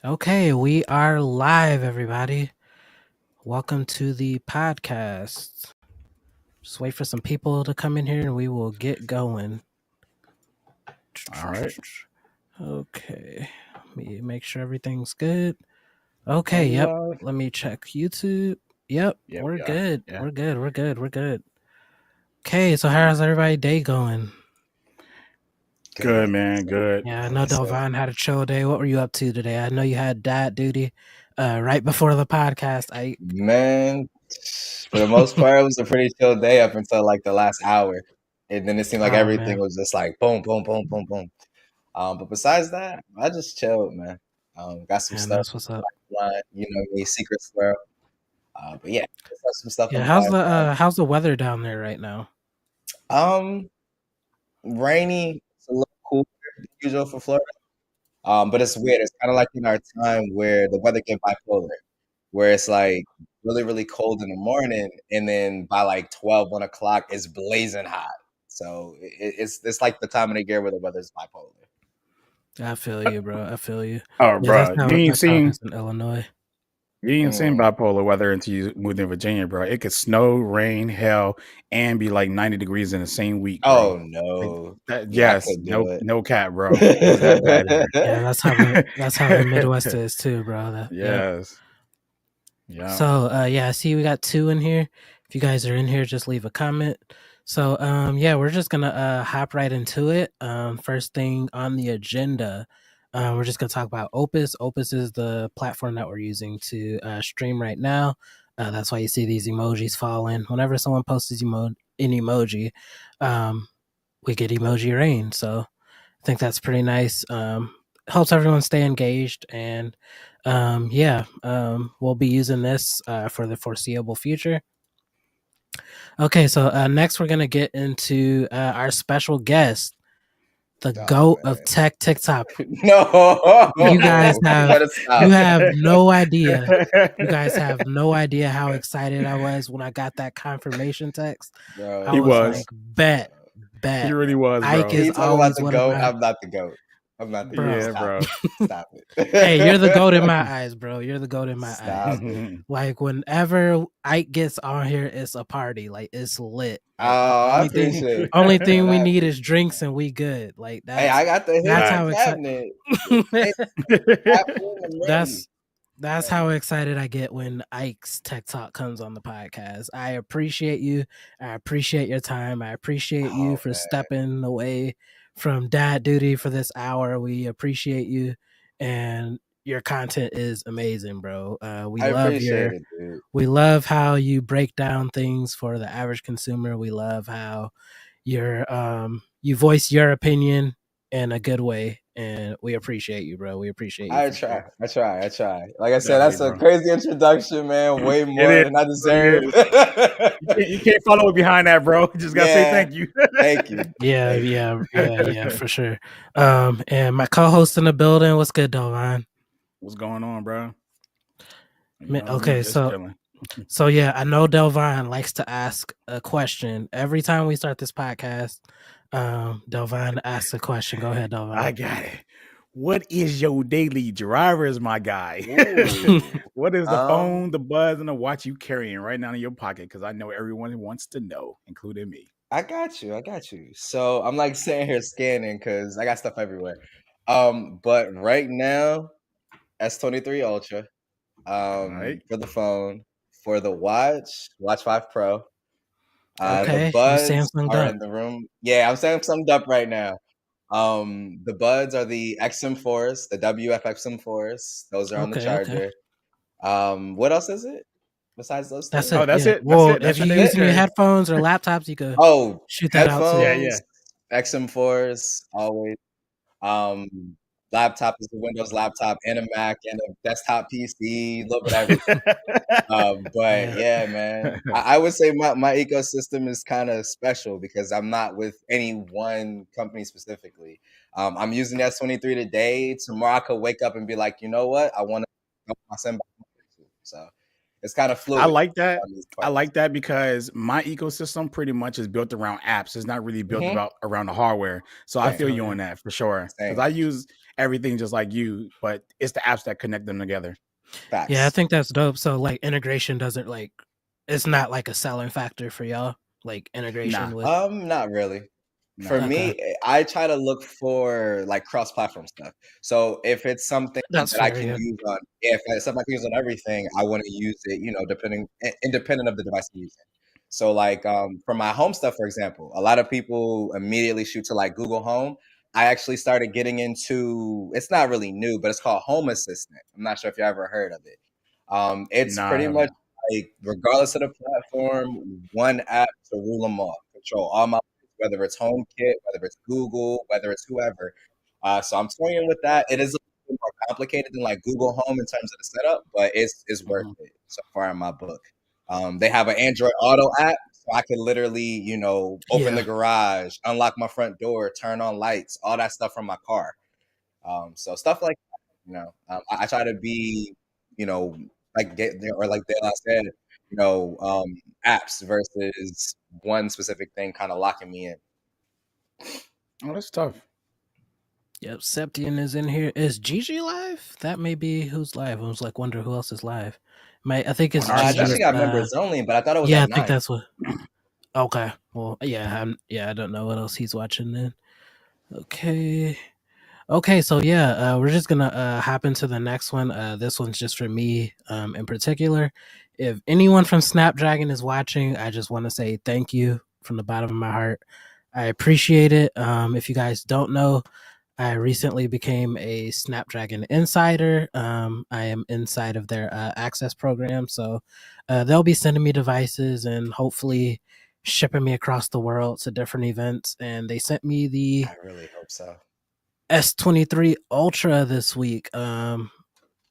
Okay, we are live, everybody. Welcome to the podcast. Just wait for some people to come in here and we will get going. All right. Okay, let me make sure everything's good. Are Okay, we yep. live? Let me check YouTube. Yep, Yeah, we're we are. good. Yeah. We're good. We're good. We're good. Okay, so how's everybody's day going? Good, man. Good. Yeah, I know So, Delvon had a chill day. What were you up to today? I know you had dad duty right before the podcast. man, for the most part, it was a pretty chill day up until like the last hour, and then it seemed like Oh everything man, was just like boom, boom, boom, boom, boom. But besides that, I just chilled, man. Got some man, stuff that's what's up. line, me, secret squirrel. But yeah, just have some stuff on Yeah, the pipeline. how's the weather down there right now? Um, Rainy, it's a little cooler than usual for Florida. But it's weird. It's kind of like in our time where the weather get bipolar, where it's like really, really cold in the morning, and then by like 12, 1 o'clock, it's blazing hot. So it's like the time of the year where the weather's bipolar. I feel you, bro. I feel you. Oh, Yeah, bro, that's how it is in Illinois. you ain't seen Mm. bipolar weather until you moved in Virginia, bro. It could snow, rain, hell, and be like 90 degrees in the same week, bro. Oh Like no. that, Yeah, I yes, could do no cap, bro. It's that bad it. Yeah, that's how the Midwest here. is too, bro. Yep. Yes. Yeah. So yeah, I see we got two in here. If you guys are in here, just leave a comment. So yeah, we're just gonna hop right into it. First thing on the agenda, we're just gonna talk about Opus. Opus is the platform that we're using to stream right now. That's why you see these emojis falling. Whenever someone posts an emoji, um, we get emoji rain. So I think that's pretty nice. Helps everyone stay engaged, and we'll be using this for the foreseeable future. Okay, so next we're gonna get into our special guest, the Oh GOAT of man. tech TikTok. No. You guys have Gotta you stop. have no idea. You guys have no idea how excited I was when I got that confirmation text. I He Bro, was was. like, bet, He bet. really was, Ike bro. is you talk about always the one of goat. my I'm not the goat. I'm not the goat. bro. Yeah, Stop bro. it. Stop Hey, you're the goat in it. my eyes, bro. You're the goat in my eyes. Stop it. Like whenever Ike gets on here, it's a party. Like it's lit. Like Oh, I appreciate it, only man. thing we need is drinks and we good. Like Hey, I got the that's hidden how Facts. excited cabinet. Hey, tap in, I'm ready. that's that's Ready. how excited I get when Ike's Tech Talk comes on the podcast. I appreciate you. I appreciate your time. I appreciate you Oh for man, stepping away from dad duty for this hour. We appreciate you, and your content is amazing, bro. I appreciate it, dude. We love how you break down things for the average consumer. We love how you voice your opinion in a good way, and we appreciate you, bro. We appreciate you I for sure. try. I try. I try. Like I said, Definitely, that's a bro. crazy introduction, man. Way It more is. than I It really deserve. is. You can't follow it behind that, bro. You just gotta say Yeah. thank you. Thank you. Yeah, Thank you. yeah, for sure. And my co-host in the building, what's good, Delvon? What's going on, bro? You know me, Okay, just so chilling. yeah, I know Delvon likes to ask a question every time we start this podcast. Delvon asks a question. Go ahead, I Delvon. got it. What is your daily drivers, my guy? Ooh. What is the Um. phone, the buzz, and the watch you carrying right now in your pocket? Because I know everyone wants to know, including me. I got you. I got you. So I'm like sitting here scanning because I got stuff everywhere. But right now, S23 Ultra. All right. For the phone, for the Watch 5 Pro. The Okay, you buds Samsung are up. in the room. Yeah, I'm saying summed up right now. The buds are the XM4s, the WF XM4s. Those are on the Okay. charger. What else is it besides those That's two? Oh, it. that's Yeah. it. That's Well, it. if That's you're your That's daily it. using your carry. headphones or laptops, you could Oh, shoot that out too. Yeah, yeah. headphones, XM4s, always. Um, Laptop is a Windows laptop and a Mac and a desktop PC, a little bit of everything. But Yeah. yeah, man, I would say my ecosystem is kind of special because I'm not with any one company specifically. I'm using the S23 today. Tomorrow I could wake up and be like, you know what? I want to send back my picture. So it's kind of I fluid like that. on these I parts. like that because my ecosystem pretty much is built around apps. It's not really built Hmm. about around the hardware. So I Same, feel Feel you you. on that for sure. Because same. I use everything just like you, but it's the apps that connect them together. Facts. Yeah, I think that's dope. So like integration doesn't like it's not like a selling factor for y'all. Like integration Nah. with Not really. For Nah. okay. me, I try to look for like cross-platform stuff. So if it's something That's that I fair, can yeah. use on, if it's something I can use on everything, I want to use it, independent of the device I'm using. So like for my home stuff, for example, a lot of people immediately shoot to like Google Home. I actually started getting into, it's not really new, but it's called Home Assistant. I'm not sure if you ever heard of it. It's Nah, I pretty much haven't. like regardless of the platform, one app to rule them all, control all my, whether it's HomeKit, whether it's Google, whether it's whoever. So I'm toying with that. It is a little more complicated than like Google Home in terms of the setup, but it's worth Mhm. it so far in my book. They have an Android Auto app, so I can literally, open the Yeah. garage, unlock my front door, turn on lights, all that stuff from my car. So stuff like that, I try to be, you know, like Dale said, apps versus one specific thing kind of locking me in. Oh, that's tough. Yep. Septian is in here. Is Gigi live? That may be who's live. I was like wonder who else is live. I think it's On our I know Gigi's she side. got members only, but I thought it was yeah, at I think 9. that's what okay. Well yeah, I don't know what else he's watching then. Okay. Okay, so yeah, we're just gonna hop into the next one. This one's just for me in particular. If anyone from Snapdragon is watching, I just want to say thank you from the bottom of my heart. I appreciate it. If you guys don't know, I recently became a Snapdragon insider. I am inside of their access program, so they'll be sending me devices and hopefully shipping me across the world to different events. And they sent me the I really hope so. S23 Ultra this week.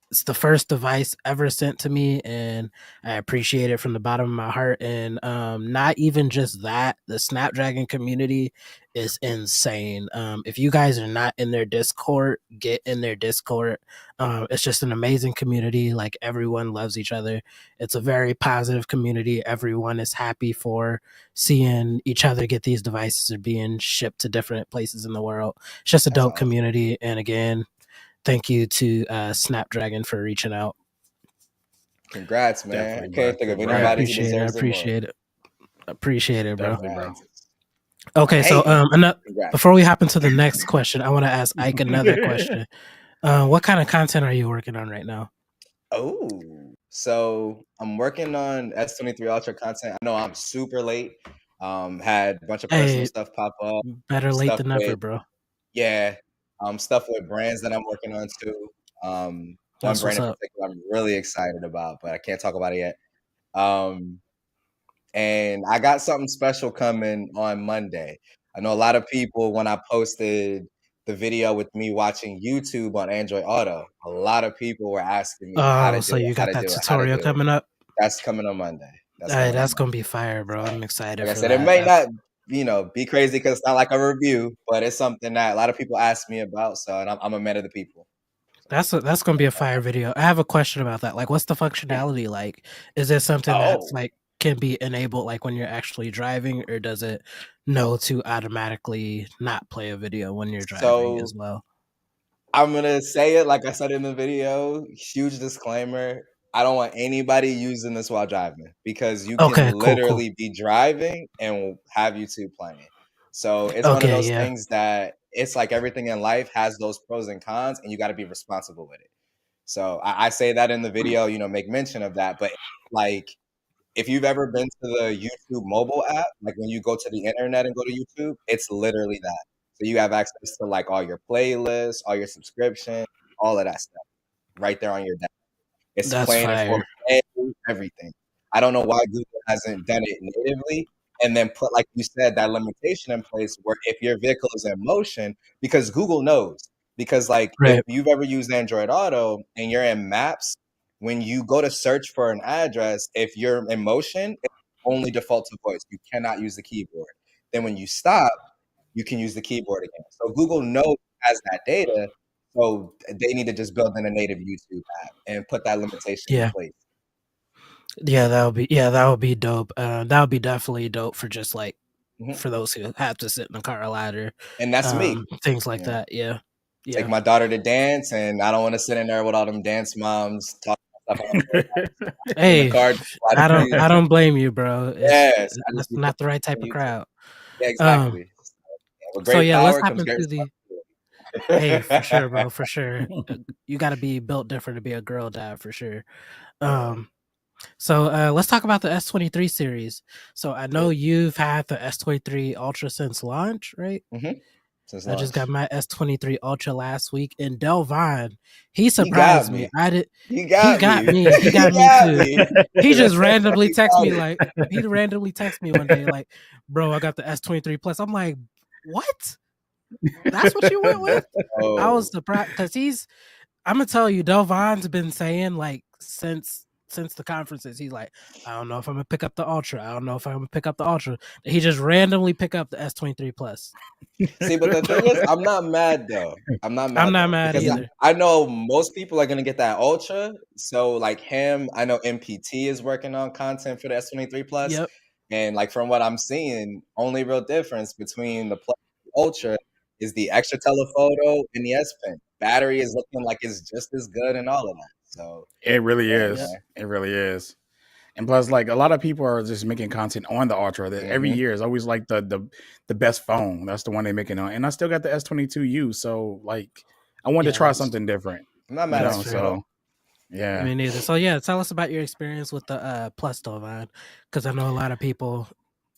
It's the first device ever sent to me, and I appreciate it from the bottom of my heart. And not even just that, the Snapdragon community is insane. If you guys are not in their Discord, get in their Discord. It's just an amazing community. Like everyone loves each other. It's a very positive community. Everyone is happy for seeing each other get these devices or being shipped to different places in the world. It's just a That's dope awesome. community. And again, thank you to Snapdragon for reaching out. Congrats, man. I Definitely, bro. can't think of I Congrats. anybody who appreciate it. deserves it more. I appreciate it, bro. Definitely, bro. Congrats. I'm Okay, so hating. Congrats. before we hop into the next question, I want to ask Ike another question. What kind of content are you working on right now? Oh, so I'm working on S23 Ultra content. I know I'm super late. Had a bunch of personal Hey, stuff pop up, better late stuff than never, with, bro. yeah, stuff with brands that I'm working on too. One That's brand what's in up. particular I'm really excited about, but I can't talk about it yet. Um, and I got something special coming on Monday. I know a lot of people, when I posted the video with me watching YouTube on Android Auto, a lot of people were asking me how to Oh, do so it, you how got to that do it, how to tutorial do it. coming up? That's coming on Monday. That's Hey, coming on that's gonna Monday. be fire, bro. So, I'm excited like I for said, it that. may not, be crazy because it's not like a review, but it's something that a lot of people ask me about. So, and I'm a man of the people. That's gonna be a fire video. I have a question about that. Like, what's the functionality like? Is it something that's Oh, like can be enabled like when you're actually driving, or does it know to automatically not play a video when you're driving as so well? I'm gonna say it like I said in the video. Huge disclaimer. I don't want anybody using this while driving because you can Okay, cool. literally be driving and have YouTube playing. So it's one of Okay, those yeah, things that it's like everything in life has those pros and cons, and you got to be responsible with it. So I say that in the video, make mention of that. But like, if you've ever been to the YouTube mobile app, like when you go to the internet and go to YouTube, it's literally that. So you have access to like all your playlists, all your subscriptions, all of that stuff right there on your desk. It's that's playing in fire. 4K, everything. I don't know why Google hasn't done it natively and then put, like you said, that limitation in place where if your vehicle is in motion, because Google knows. Because like if Right. you've ever used Android Auto and you're in Maps, when you go to search for an address, if you're in motion, it only default to voice. You cannot use the keyboard. Then when you stop, you can use the keyboard again. So Google knows has that data, so they need to just build in a native YouTube app and put that limitation in Yeah. place. That would be dope. That would be definitely dope for just like Mhm. for those who have to sit in the car a lot or And that's me. things like Yeah. that. Yeah. take Yeah. my daughter to dance, and I don't want to sit in there with all them dance moms talking about stuff on in the Hey, car. I don't blame you, bro. Yes, I just That's be not the focused right type on of YouTube. crowd. Yeah, Um, exactly. With so great yeah, let's power hop comes great into the hey, for responsibility. sure, bro, for sure. You got to be built different to be a girl dad, for sure. Yeah, So let's talk about the S23 series. So I know yeah. you've had the S23 Ultra since launch, right? Since I just got launch, my S23 Ultra last week, and Delvine, he he got surprised me. me. I did. He He got got me. me. He He got me got too. me. He just randomly He texted got me me. like he randomly texted me one day like, "Bro, I got the S23 Plus." I'm like, "What? That's what you went with?" I was Oh, surprised because he's. I'm gonna tell you, Delvine's been saying like since the conferences, he's like, I don't know if I'm gonna pick up the Ultra. I don't know if I'm gonna pick up the Ultra. He just randomly pick up the S23 Plus. see, but the thing is, I'm not mad though. I'm not I'm mad not though mad because either. I know most people are gonna get that Ultra. So like him, I know MPT is working on content for the S23 Plus, Yep. and like from what I'm seeing, only real difference between the Plus and the Ultra is the extra telephoto and the S Pen. Battery is looking like it's just as good and all of that. So It really yeah, Yep. is. It really is. And plus, like a lot of people are just making content on the Ultra. That every man. year is always like the best phone. That's the one they making on. And I still got the S22U, so like I wanted to Yeah, try that's something different, I'm not you mad that's at know. you at fair. all. So yeah, Me neither. So yeah, tell us about your experience with the Plus Delvine, because I know a lot of people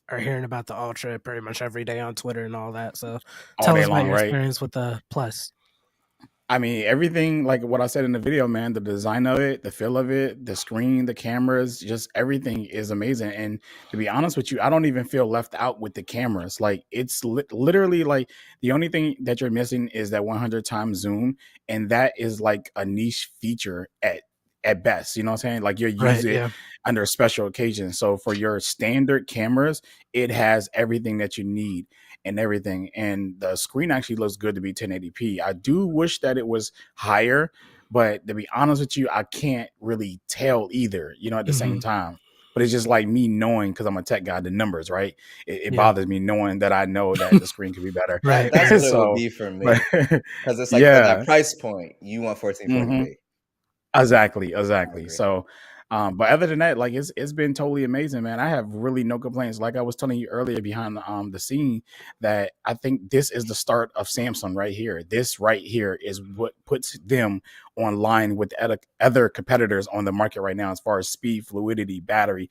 are hearing about the Ultra pretty much every day on Twitter and all that. So all tell day us about long, your right? experience with the Plus. I mean, everything like what I said in the video, man, the design of it, the feel of it, the screen, the cameras, just everything is amazing. And to be honest with you, I don't even feel left out with the cameras. Like it's literally like the only thing that you're missing is that 100 times zoom. And that is like a niche feature at best. You know what I'm saying? Like you use Right. it Yeah. under special occasions. So for your standard cameras, it has everything that you need and everything. And the screen actually looks good to be 1080p. I do wish that it was higher, but to be honest with you, I can't really tell either, you know, at the same Hmm. time. But it's just like me knowing, because I'm a tech guy, the numbers, right? It Yeah. bothers me knowing that I know that the screen could be better. Right. That's Right. what it would So, be for but me. Because it's like for that yeah. price point, you want Hmm. 1440p. Exactly, I exactly. agree. So, but other than that, like it's been totally amazing, man. I have really no complaints. Like I was telling you earlier behind the scene, that I think this is the start of Samsung right here. This right here is what puts them on line with other competitors on the market right now, as far as speed, fluidity, battery,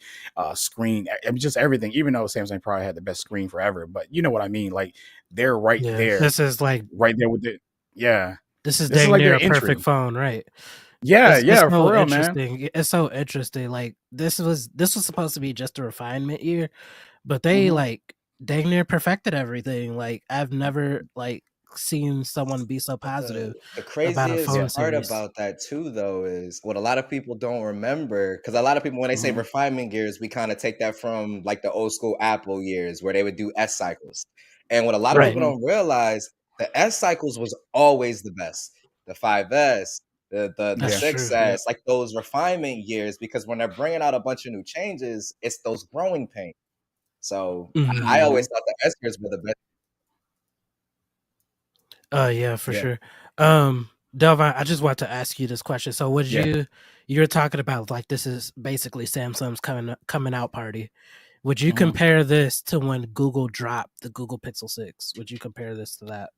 screen, just everything. Even though Samsung probably had the best screen forever, but you know what I mean. Like they're Yeah. This is like right there with it. Yeah, this is this is dang like near their a perfect entry. phone, right? Yeah, It's yeah, so for real, man. interesting. It's so interesting. Like this was supposed to be just a refinement year, but they Hmm. like dang near perfected everything. Like I've never like seen someone be so But positive the about a craziest Yeah. phone part series. about that too, though, is what a lot of people don't remember. Because a lot of people, when they say Hmm. refinement gears, we kind of take that from like the old school Apple years where they would do S cycles. And what a lot of Right. people Hmm. don't realize, the S cycles was always the best. The 5S, the That's Yeah. true. Yep. 6S, like those refinement years, because when they're bringing out a bunch of new changes, it's those growing pains. So I Hmm. always Hmm. thought the S gears were the best. Yeah, for Yeah. sure. Delvin, I just want to ask you this question. So would Yeah. you're talking about like this is basically Samsung's coming out party. Would you Hmm. compare this to when Google dropped the Google Pixel 6? Would you compare this to that?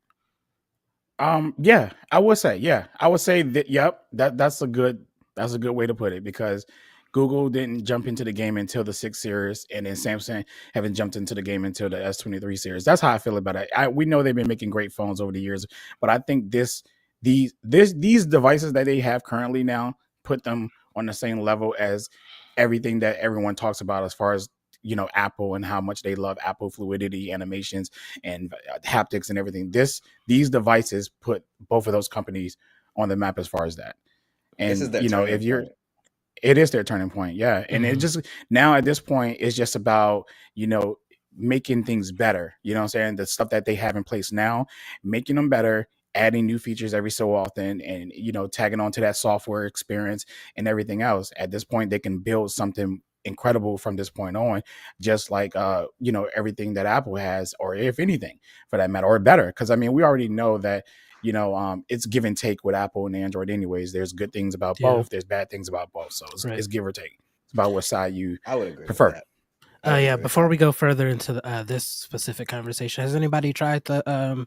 Yeah, I would say that. Yep, that's a good way to put it, because Google didn't jump into the game until the 6 series, and then Samsung haven't jumped into the game until the S23 series. That's how I feel about it. We know they've been making great phones over the years, but I think these devices that they have currently now put them on the same level as everything that everyone talks about, as far as Apple, and how much they love Apple fluidity, animations, and haptics and everything. These devices put both of those companies on the map as far as that. This is And their turning if you're point. it is their turning point, yeah. And it Mhm. just now at this point it's just about, making things better. You know what I'm saying? The stuff that they have in place now, making them better, adding new features every so often, and tagging onto that software experience and everything else. At this point, they can build something incredible from this point on, just like everything that Apple has, or if anything for that matter, or better. Because I mean, we already know that it's give and take with Apple and Android. Anyways, there's good things about Yeah. both. There's bad things about both. So Right. it's give or take. It's about what side you I would agree with prefer. that. I would Yeah. agree with Before that. we go further into this specific conversation, has anybody tried the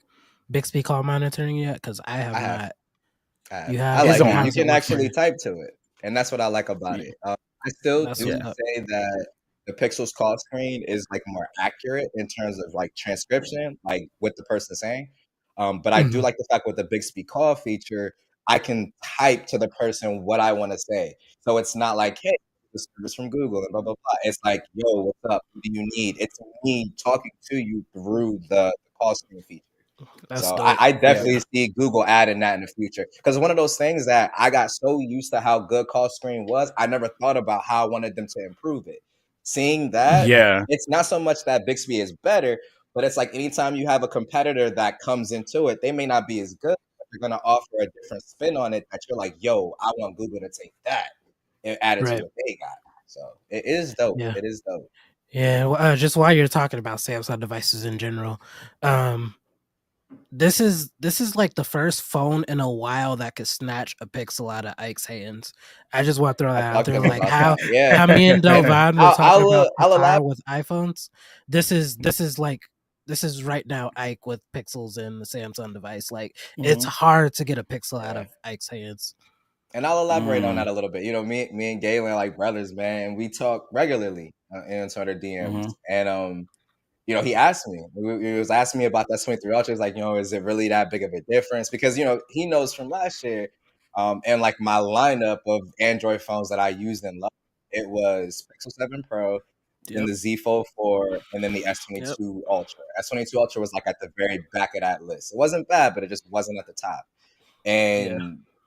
Bixby call monitoring yet? Because I have I have. not. I have. You I have, It's like and it. how on. You does it can work for actually you? type to it, and that's what I like about Yeah. it. I still That's do what's Yeah. up. say that the Pixel's call screen is like more accurate in terms of like transcription, like what the person's saying. But I do Mhm. like the fact with the Bixby call feature, I can type to the person what I want to say. So it's not like, hey, this is from Google and blah blah blah. It's like, yo, what's up? What do you need? It's me talking to you through the call screen feature. That's So dope. I Yeah. definitely see Google adding that in the future because one of those things that I got so used to how good call screen was, I never thought about how I wanted them to improve it. Seeing that, Mhm. Yeah. it's not so much that Bixby is better, but it's like anytime you have a competitor that comes into it, they may not be as good, but they're going to offer a different spin on it that you're like, yo, I want Google to take that and add it to Right. what they got. So it is dope. Yeah. It is dope. Yeah. Well, just while you're talking about Samsung devices in general, um, this is like the first phone in a while that could snatch a pixel out of Ike's hands. I just want to throw I that out talked to there, him like about that. how Yeah. me and And Delvon were I'll, talking I'll, about uh, I'll Qatar elaborate. with iPhones. This is like this is right now Ike with pixels in the Samsung device. Like it's Hmm. hard to get a pixel out Yeah. of Ike's hands. And I'll elaborate on Mm. that a little bit. Me and Galen are like brothers, man. And we talk regularly in Twitter DMs. Hmm. And he asked me. He was asking me about that 23 Ultra. He's like, is it really that big of a difference? Because he knows from last year, and like my lineup of Android phones that I used and loved, it was Pixel 7 Pro, then Yep. the Z Fold 4, and then the Yep. S22 Ultra. S22 Ultra was like at the very back of that list. It wasn't bad, but it just wasn't at the top. Yeah.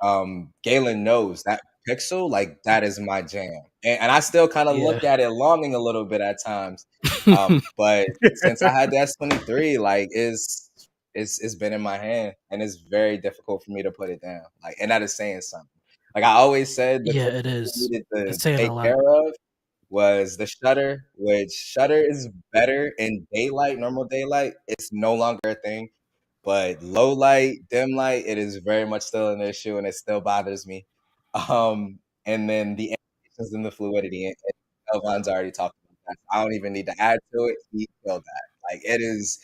And Galen knows that Pixel, like that is my jam. And I still kind of Yeah. look at it longing a little bit at times. But since I had the S23, like it's been in my hand and it's very difficult for me to put it down. Like, and that is saying something. Like I always said, the Yeah, thing it we is. needed to It's saying a take lot. care of was the shutter, which shutter is better in daylight, normal daylight. It's no longer a thing. But low light, dim light, it is very much still an issue and it still bothers me. And then the animations and the fluidity, and Elvan's already talked about that. I don't even need to add to it. He killed that. Like it is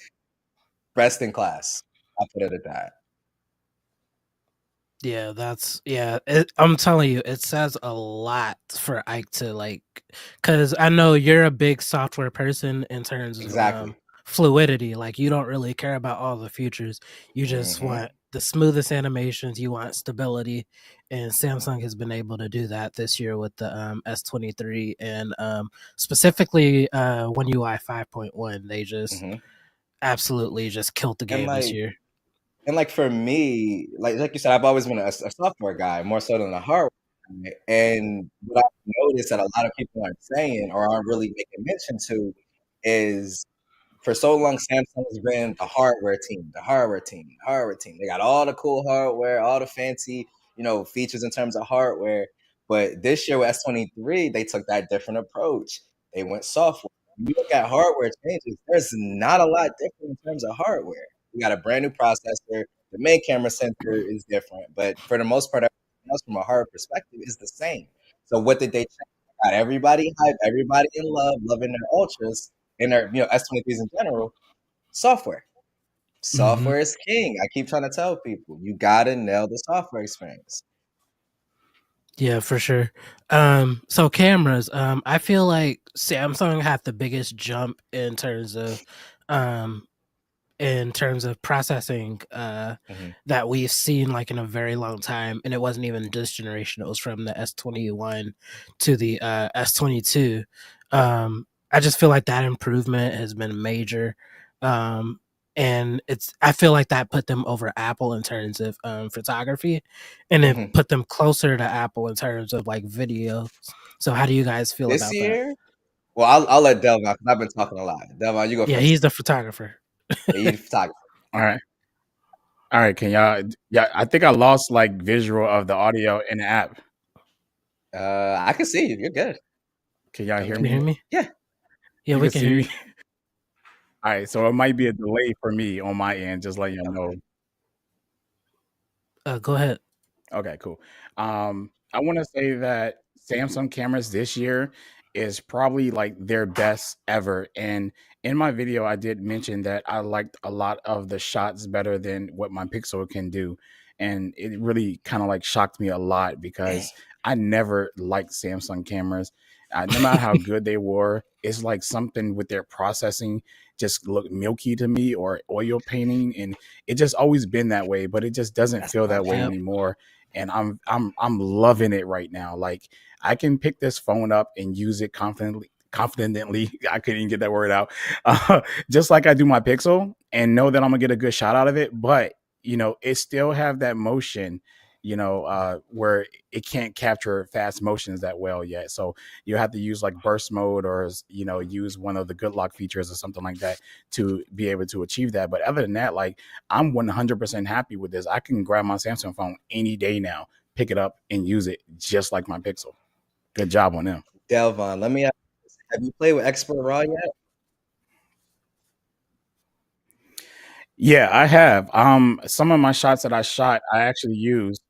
best in class. I'll put it at that. Yeah, I'm telling you, it says a lot for Ike to like, because I know you're a big software person in terms of Exactly. fluidity. Like, you don't really care about all the features. You just Hmm. want the smoothest animations. You want stability, and Samsung has been able to do that this year with the S23 and specifically One UI 5.1. They just Hmm. absolutely just killed the And game this like year. and like for me, like you said, I've always been a software guy more so than a hardware guy. And what I've noticed that a lot of people aren't saying or aren't really making mention to is for so long, Samsung has been the hardware team, the hardware team, the hardware team. They got all the cool hardware, all the fancy, features in terms of hardware. But this year with S23, they took that different approach. They went software. When you look at hardware changes, there's not a lot different in terms of hardware. We got a brand new processor. The main camera sensor is different, but for the most part, everything else from a hardware perspective is the same. So what did they change? Got everybody hype, everybody in love, loving their ultras and their S23s in general. Software. Hmm. Software is king. I keep trying to tell people you gotta nail the software experience. Yeah, for sure. So cameras, I feel like Samsung had the biggest jump um in terms of processing Hmm. that we've seen like in a very long time, and it wasn't even this generation. It was from the S21 to the S22. I just feel like that improvement has been major. Um and I feel like that put them over Apple in terms of photography, and it Hmm. put them closer to Apple in terms of like video. So how do you guys feel This about that? year, well, I'll let Delvin because I've been talking a lot. Delvin, you go Yeah, first. he's the photographer. Yeah, you the photographer. All right. All right. Can y'all? Yeah, I think I lost like visual of the audio in the app. I can see you. You're good. Can y'all hear Delvin. Can you hear me? me? Yeah. Yeah, You we can can see hear me. you. All right. So it might be a delay for me on my end. Just letting you know. Go ahead. Okay, cool. I want to say that Samsung cameras this year is probably like their best ever. And in my video, I did mention that I liked a lot of the shots better than what my Pixel can do. And it really kind of like shocked me a lot Dang. because I never liked Samsung cameras. No matter how good they were, it's like something with their processing just looked milky to me or oil painting. And it just always been that way, but it just doesn't That's feel my that way Yep. opinion. anymore, and I'm loving it right now. Like I can pick this phone up and use it confidently. I couldn't even get that word out. Just like I do my Pixel, and know that I'm gonna get a good shot out of it. But it still have that motion. Where it can't capture fast motions that well yet. So you have to use like burst mode or use one of the good lock features or something like that to be able to achieve that. But other than that, like I'm 100% happy with this. I can grab my Samsung phone any day now, pick it up, and use it just like my Pixel. Good job on them. Delvon, let me ask you this. Have you played with Expert Raw yet? Yeah, I have. Some of my shots that I shot, I actually used.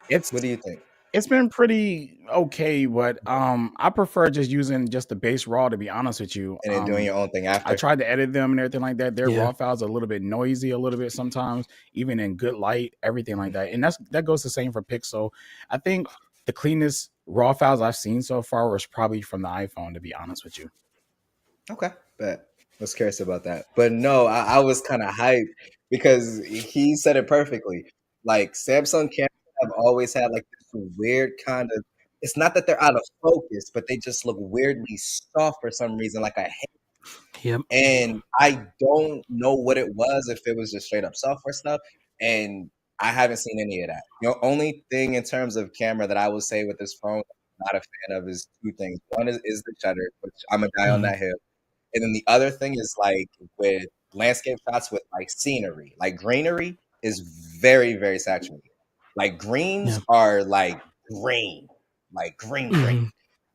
What It's do you think? it's been pretty okay, but I prefer just using just the base raw. To be honest with you, And then doing your own thing I after? tried to edit them and everything like that. Their Yeah. raw files are a little bit noisy, a little bit sometimes, even in good light, everything like that. And that goes the same for Pixel. I think the cleanest raw files I've seen so far was probably from the iPhone. To be honest with you. Okay, bet. I was curious about that. But no, I was kind of hyped because he said it perfectly. Like Samsung cameras have always had like this weird kind of, it's not that they're out of focus, but they just look weirdly soft for some reason. Like I Yep. and I don't know what it was, if it was just straight up software stuff, and I haven't seen any of that. The only thing in terms of camera that I will say with this phone I'm not a fan of is two things. One is the shutter, which I'm a guy on Hmm. that hill, and then the other thing is, like, with landscape shots with, like, scenery, like, greenery is very, very saturated. Like, greens Yeah. are, like, green, like, green, green.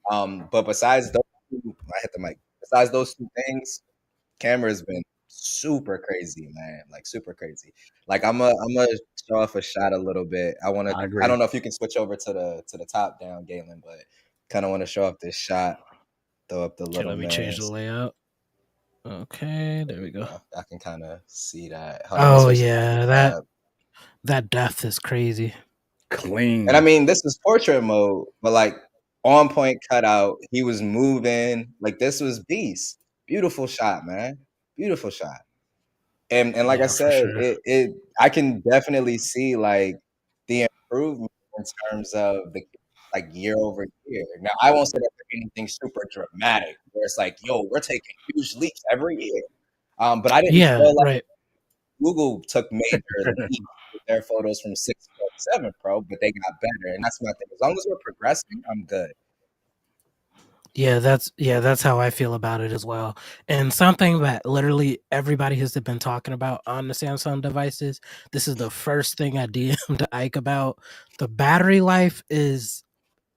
Hmm. But besides those 2 I hit the mic. Besides those 2 things, camera's been super crazy, man, like, super crazy. Like, Imma show off a shot a little bit. I I agree. don't know if you can switch over to the top down, Galen, but kinda wanna show off this shot, throw up the Okay, little let me change the mans. layout. Okay, There there we we go. go. I can kinda see that. Hold on, let me Oh switch to yeah, the that tab. that depth is crazy. And I Clean. mean, this is portrait mode, but, like, on point cutout, he was moving, like, this was beast. Beautiful shot, man. Beautiful shot. And like I Yeah, for said, sure. it I can definitely see, like, the improvement in terms of the, like, year over year. Now, I won't say that there's anything super dramatic where it's like, "Yo, we're taking huge leaps every year." But I didn't Yeah, feel like right. Google took major leaps with their photos from 6 Pro to 7 Pro, but they got better, and that's my thing. As long as we're progressing, I'm good. Yeah, that's how I feel about it as well. And something that literally everybody has been talking about on the Samsung devices. This is the first thing I DM'd Ike about. The battery life is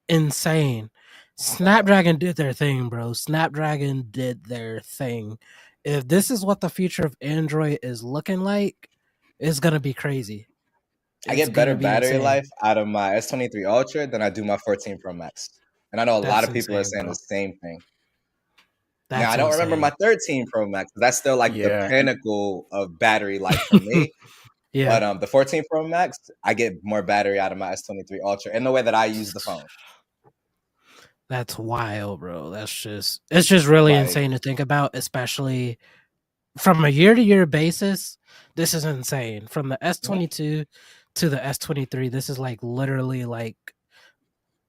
insane. Wow. Snapdragon did their thing, bro. Snapdragon did their thing. If this is what the future of Android is looking like, it's gonna be crazy. I It's get better gonna be battery insane. life out of my S23 Ultra than I do my 14 Pro Max, and I know a lot That's of people are insane, saying the bro. same thing. Now, That's I don't remember insane. my 13 Pro Max, 'cause that's still, like, the Yeah, and pinnacle of battery life for me, Yeah, but, the 14 Pro Max, I get more battery out of my S23 Ultra in the way that I use the phone. that's wild, bro. It's just really Like, insane to think about, especially from a year to year basis. This is insane. From the mhm, S22 to the S23, this is like literally like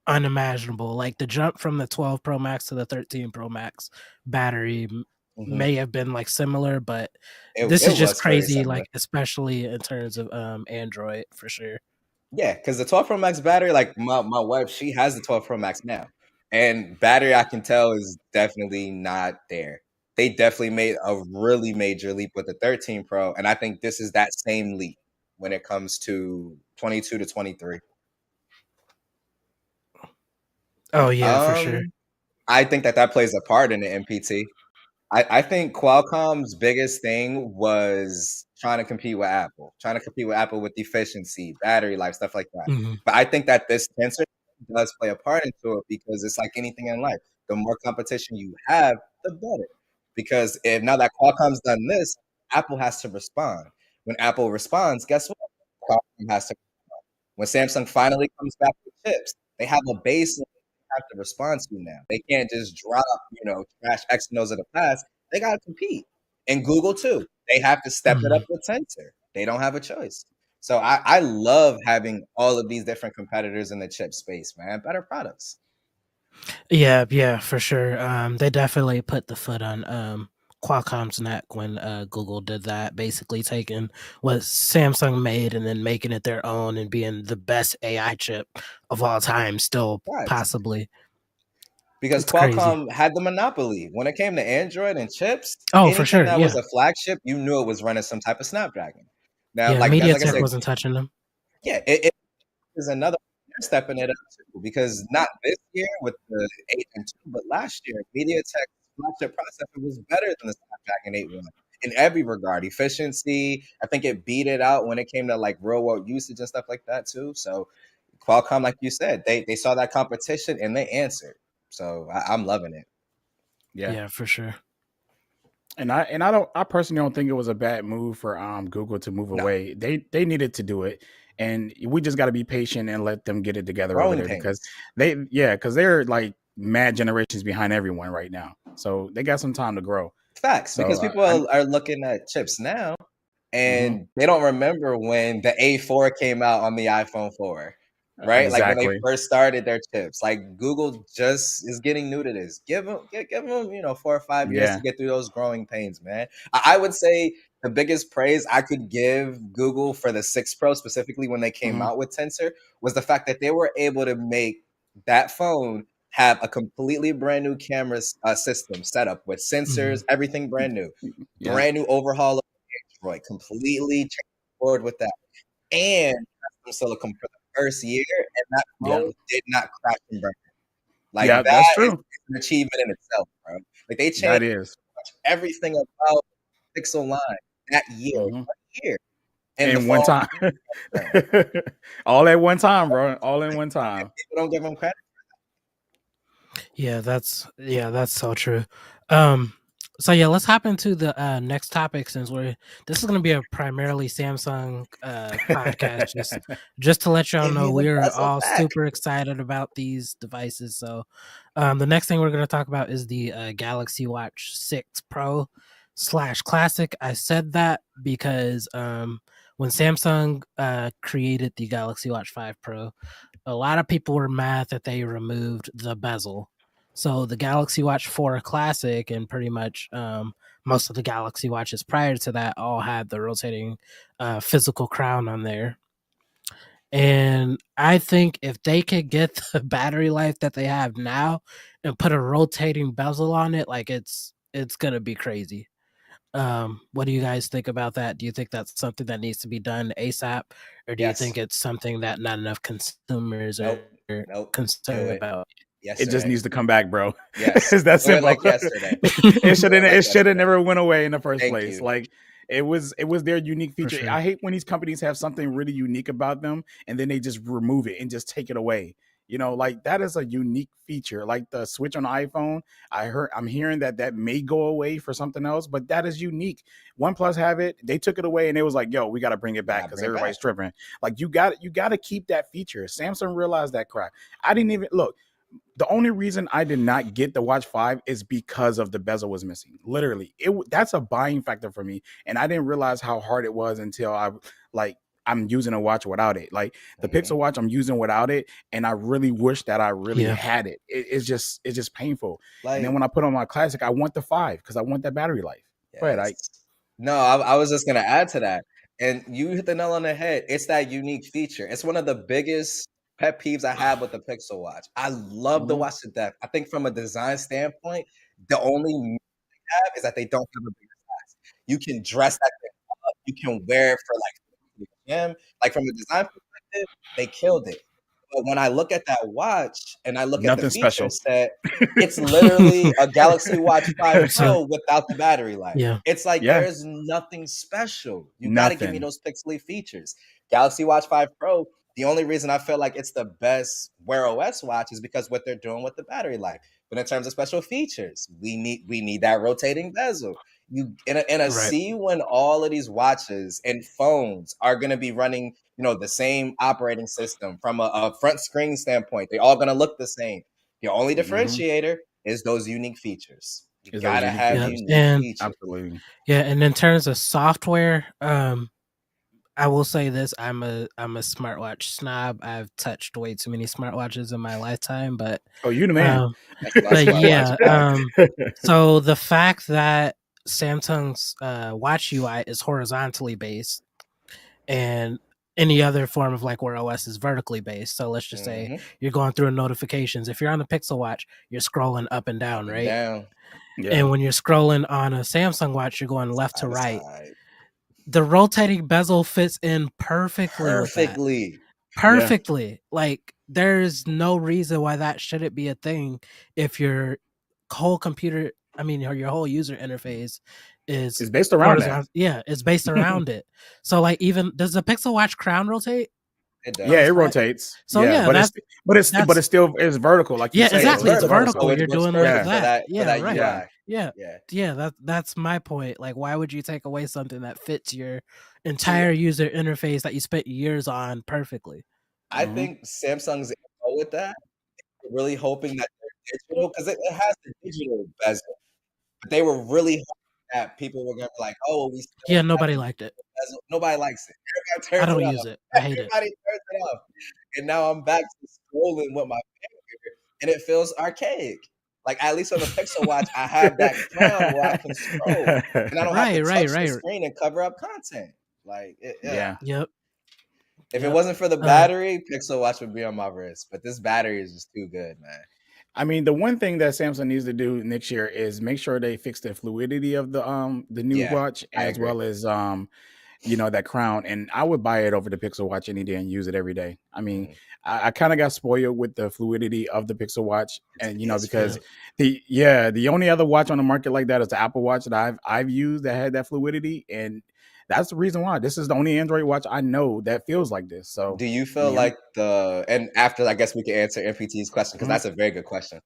unimaginable. Like the jump from the 12 Pro Max to the 13 Pro Max battery mhm. may have been like similar, but this is It just was very crazy, similar. like especially in terms of Android for sure. Yeah, because the 12 Pro Max battery, like my wife, she has the 12 Pro Max now, and battery I can tell is definitely not there. They definitely made a really major leap with the 13 Pro, and I think this is that same leap when it comes to 22 to 23. Oh yeah, for sure. Um, I think that that plays a part in the MPT. I think Qualcomm's biggest thing was trying to compete with Apple with efficiency, battery life, stuff like that. Mhm. But I think that this tensor does play a part into it because it's like anything in life. The more competition you have, the better. Because if now that Qualcomm's done this, Apple has to respond. When Apple responds, guess what? Qualcomm has to. When Samsung finally comes back with chips, they have a baseline they have to respond to now. They can't just drop, trash X and O's of the past. They got to compete. And Google too. They have to step it up Mhm. with Tensor. They don't have a choice. So I love having all of these different competitors in the chip space, man. Better products. Yeah, yeah, for sure. They definitely put the foot on Qualcomm's neck when Google did that, basically taking what Samsung made and then making it their own and being the best AI chip of all time, still Facts. possibly. Because It's crazy. Qualcomm had the monopoly. When it came to Android and chips, Oh, for anything sure. that was Yeah, a flagship, you knew it was running some type of Snapdragon. Now, yeah. like I MediaTek said, wasn't touching them. yeah, it is another they're stepping it up too because not this year with the 8 and 2, but last year, MediaTek's flagship processor was better than the Snapdragon 8 in every regard. Efficiency, I think it beat it out when it came to like real world usage and stuff like that too. So Qualcomm, like you said, they saw that competition and they answered. So I'm loving it. Yeah. Yeah, for sure. And I personally don't think it was a bad move for Google to move No, away. They needed to do it, and we just got to be patient and let them get it together over growing there because pains. because they're like mad generations behind everyone right now, so they got some time to grow. Facts, because So people are looking at chips now mhm, and they don't remember when the A4 came out on the iPhone 4, right? Like when they exactly, first started their chips. Like Google just is getting new to this. Give them 4 or 5 years to yeah, get through those growing pains, man. I would say the biggest praise I could give Google for the 6 Pro, specifically when they came mhm, out with Tensor, was the fact that they were able to make that phone have a completely brand new camera system set up with Hmm. sensors, everything brand new, yeah, brand new overhaul Android, completely changed board with that, and custom silicon for the first year, and that yeah, phone did not crash and burn. Like yeah. That's that is true. an achievement in itself, bro. Like they changed That is. everything about Pixel line that year, Mhm. 1 year, and the And one phone time, burn. all at one time, bro. All in one time. People don't give them credit. Yeah, that's so true. Um, so yeah, let's hop into the next topic since this is going to be a primarily Samsung podcast. Just to let y'all Give me know, the we're bezel all back. super excited about these devices. So, the next thing we're going to talk about is the Galaxy Watch 6 Pro slash Classic. I said that because when Samsung created the Galaxy Watch 5 Pro, a lot of people were mad that they removed the bezel. So the Galaxy Watch 4 Classic and pretty much most of the Galaxy Watches prior to that all had the rotating physical crown on there. And I think if they could get the battery life that they have now and put a rotating bezel on it, like it's gonna be crazy. What do you guys think about that? Do you think that's something that needs to be done ASAP, or do you Yes. think it's something that not enough consumers Nope. are Nope. Do concerned it about? It just yesterday. needs to come back, bro. Yes. It's that Do it simple. like yesterday. it Do shouldn't it like it should have yesterday. never went away in the first Thank place. you. Like it was their unique For feature. sure. I hate when these companies have something really unique about them and then they just remove it and just take it away. Like that is a unique feature. Like the switch on the iPhone, I'm hearing that may go away for something else, but that is unique. OnePlus have it. They took it away and it was like, "Yo, we got to bring it back Gotta cuz bring it back. everybody's tripping." Like you got to keep that feature. Samsung realized that crap. I didn't even look. The only reason I did not get the Watch 5 is because of the bezel was missing. Literally, that's a buying factor for me, and I didn't realize how hard it was until like I'm using a watch without it. Like the Hmm. Pixel Watch, I'm using without it, and I really wish that I really Yeah. had it. It's just painful. And then Like, when I put on my Classic, I want the 5 because I want that battery life. Go ahead, yes. I No, I was just gonna add to that. And you hit the nail on the head. It's that unique feature. It's one of the biggest pet peeves I have with the Pixel Watch. I love the Mhm. watch to death. I think from a design standpoint, the only have is that they don't have a bigger size. You can dress that thing up. You can wear it for like the gym. Like from a design perspective, they killed it. But when I look at that watch and I look at the Nothing feature special. set, it's literally a Galaxy Watch 5 So, Pro without the battery life. yeah. It's like Yeah, there's nothing special. You got to give me nothing. those pixely features. Galaxy Watch 5 Pro, the only reason I feel like it's the best Wear OS watch is because what they're doing with the battery life. But in terms of special features, we need that rotating bezel. You in a Right. sea when all of these watches and phones are going to be running, the same operating system from a front screen standpoint. They're all going to look the same. The only Mhm. differentiator is those unique features. You Is those gotta unique have Yeah. features. unique And features. Absolutely. yeah, and in terms of software, I will say this: I'm a smartwatch snob. I've touched way too many smartwatches in my lifetime, but Oh, you the man. um, That's my but smartwatch yeah, plug. so the fact that Samsung's watch UI is horizontally based and any other form of like Wear OS is vertically based. So let's just say Mhm. you're going through notifications. If you're on a Pixel Watch, you're scrolling up and down, Up and right? down, Yeah. And when you're scrolling on a Samsung watch, you're going left to side to right. side, The rotating bezel fits in perfectly with that. perfectly. Yeah. Perfectly. Like there's no reason why that shouldn't be a thing if your whole computer, I mean your whole user interface is It's based around that. horizontal. Yeah, it's based around it. So like even does the Pixel Watch crown rotate It on Yeah, the does. it side? rotates. So Yeah, yeah, but that's it's still it's vertical, like you yeah, say It's though. exactly. It's It's still vertical, vertical. so vertical. it You're works doing like perfect Yeah. for that. that Yeah, right. Yeah. UI. Yeah. Yeah. Yeah, that's my point. Like why would you take away something that fits your See, entire user interface that you spent years on perfectly? I Mhm. think Samsung's go with that. Really hoping that they're digital because it has the digital bezel. But they were really hoping that people were gonna be like, "Oh, we still Yeah, have nobody the liked it. bezel." Nobody likes it. Everybody I turns don't it use off. it. I hate it. Everybody turns it off. And now I'm back to scrolling with my finger, and it feels archaic. Like, at least on the Pixel Watch, I have that crown where I can scroll, and I don't have to Right, right, touch the right. screen and cover up content. Like, Yeah. Yep. if it Yep. wasn't for the battery, Pixel Watch would be on my wrist, but this battery is just too good, man. I mean, the one thing that Samsung needs to do next year is make sure they fix the fluidity of the new Yeah, watch I as agree. well as that crown. And I would buy it over the Pixel Watch any day and use it every day. I mean, Mhm. I kind of got spoiled with the fluidity of the Pixel Watch, and It's because fluid. the only other watch on the market like that is the Apple Watch that I've used that had that fluidity, and that's the reason why this is the only Android watch I know that feels like this. So Do you I feel mean, like and after I guess we can answer MPT's question because mhm, that's a very good question.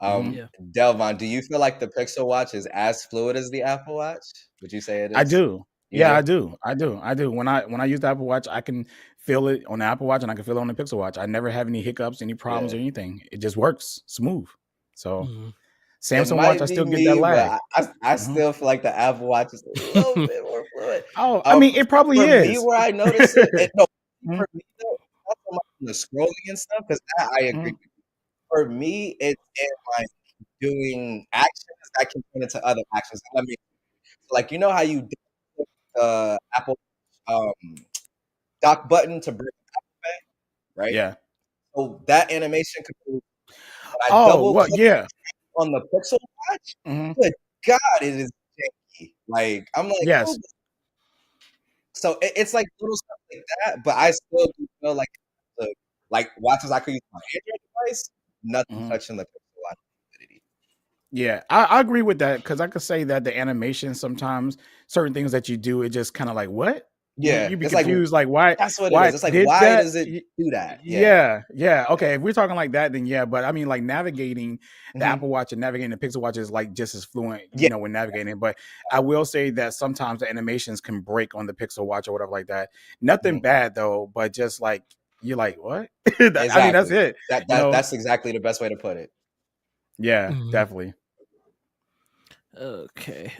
mhm. Yeah. Delvon, do you feel like the Pixel Watch is as fluid as the Apple Watch? Would you say it I is? do. You Yeah, do? I do. When I use the Apple Watch, I can feel it on the Apple Watch and I can feel it on the Pixel Watch. I never have any hiccups, any problems Yeah. or anything. It just works smooth. So Mhm. It Samsung Watch, I might be still get that me, but lag. I Mhm. still feel like the Apple Watch is a little bit more fluid. Oh, I mean, it probably For me, is. where I notice it, no, Mhm, for me though, not so much in the scrolling and stuff, because that I agree. mhm. For me, it's in like doing actions that can turn into other actions. And let me like how you did the Apple um, dock button to bring it back, right? Yeah. So that animation could be when I Oh, double well, click yeah. on the Pixel Watch, Mhm. good God, it is janky. Like I'm like, Yes. oh, so it's like little stuff like that, but I still do feel like the like watches I could use on my Android device, nothing Mhm. touching the Pixel Watch fluidity. Yeah, I agree with that because I could say that the animation sometimes certain things that you do, it just kind of like what Yeah, you be it's like confused like why that's what it why is. it It's like did why that. does it do that? Yeah. Yeah. Okay, if we're talking like that, then yeah. But I mean, like navigating the Hmm. Apple Watch and navigating the Pixel Watch is like just as fluent, Yeah. when navigating. But I will say that sometimes the animations can break on the Pixel Watch or whatever like that. Nothing Mhm. bad though, but just like you're like what? I mean, that's Exactly. it. That's exactly the best way to put it. Yeah, Mhm. definitely. Okay.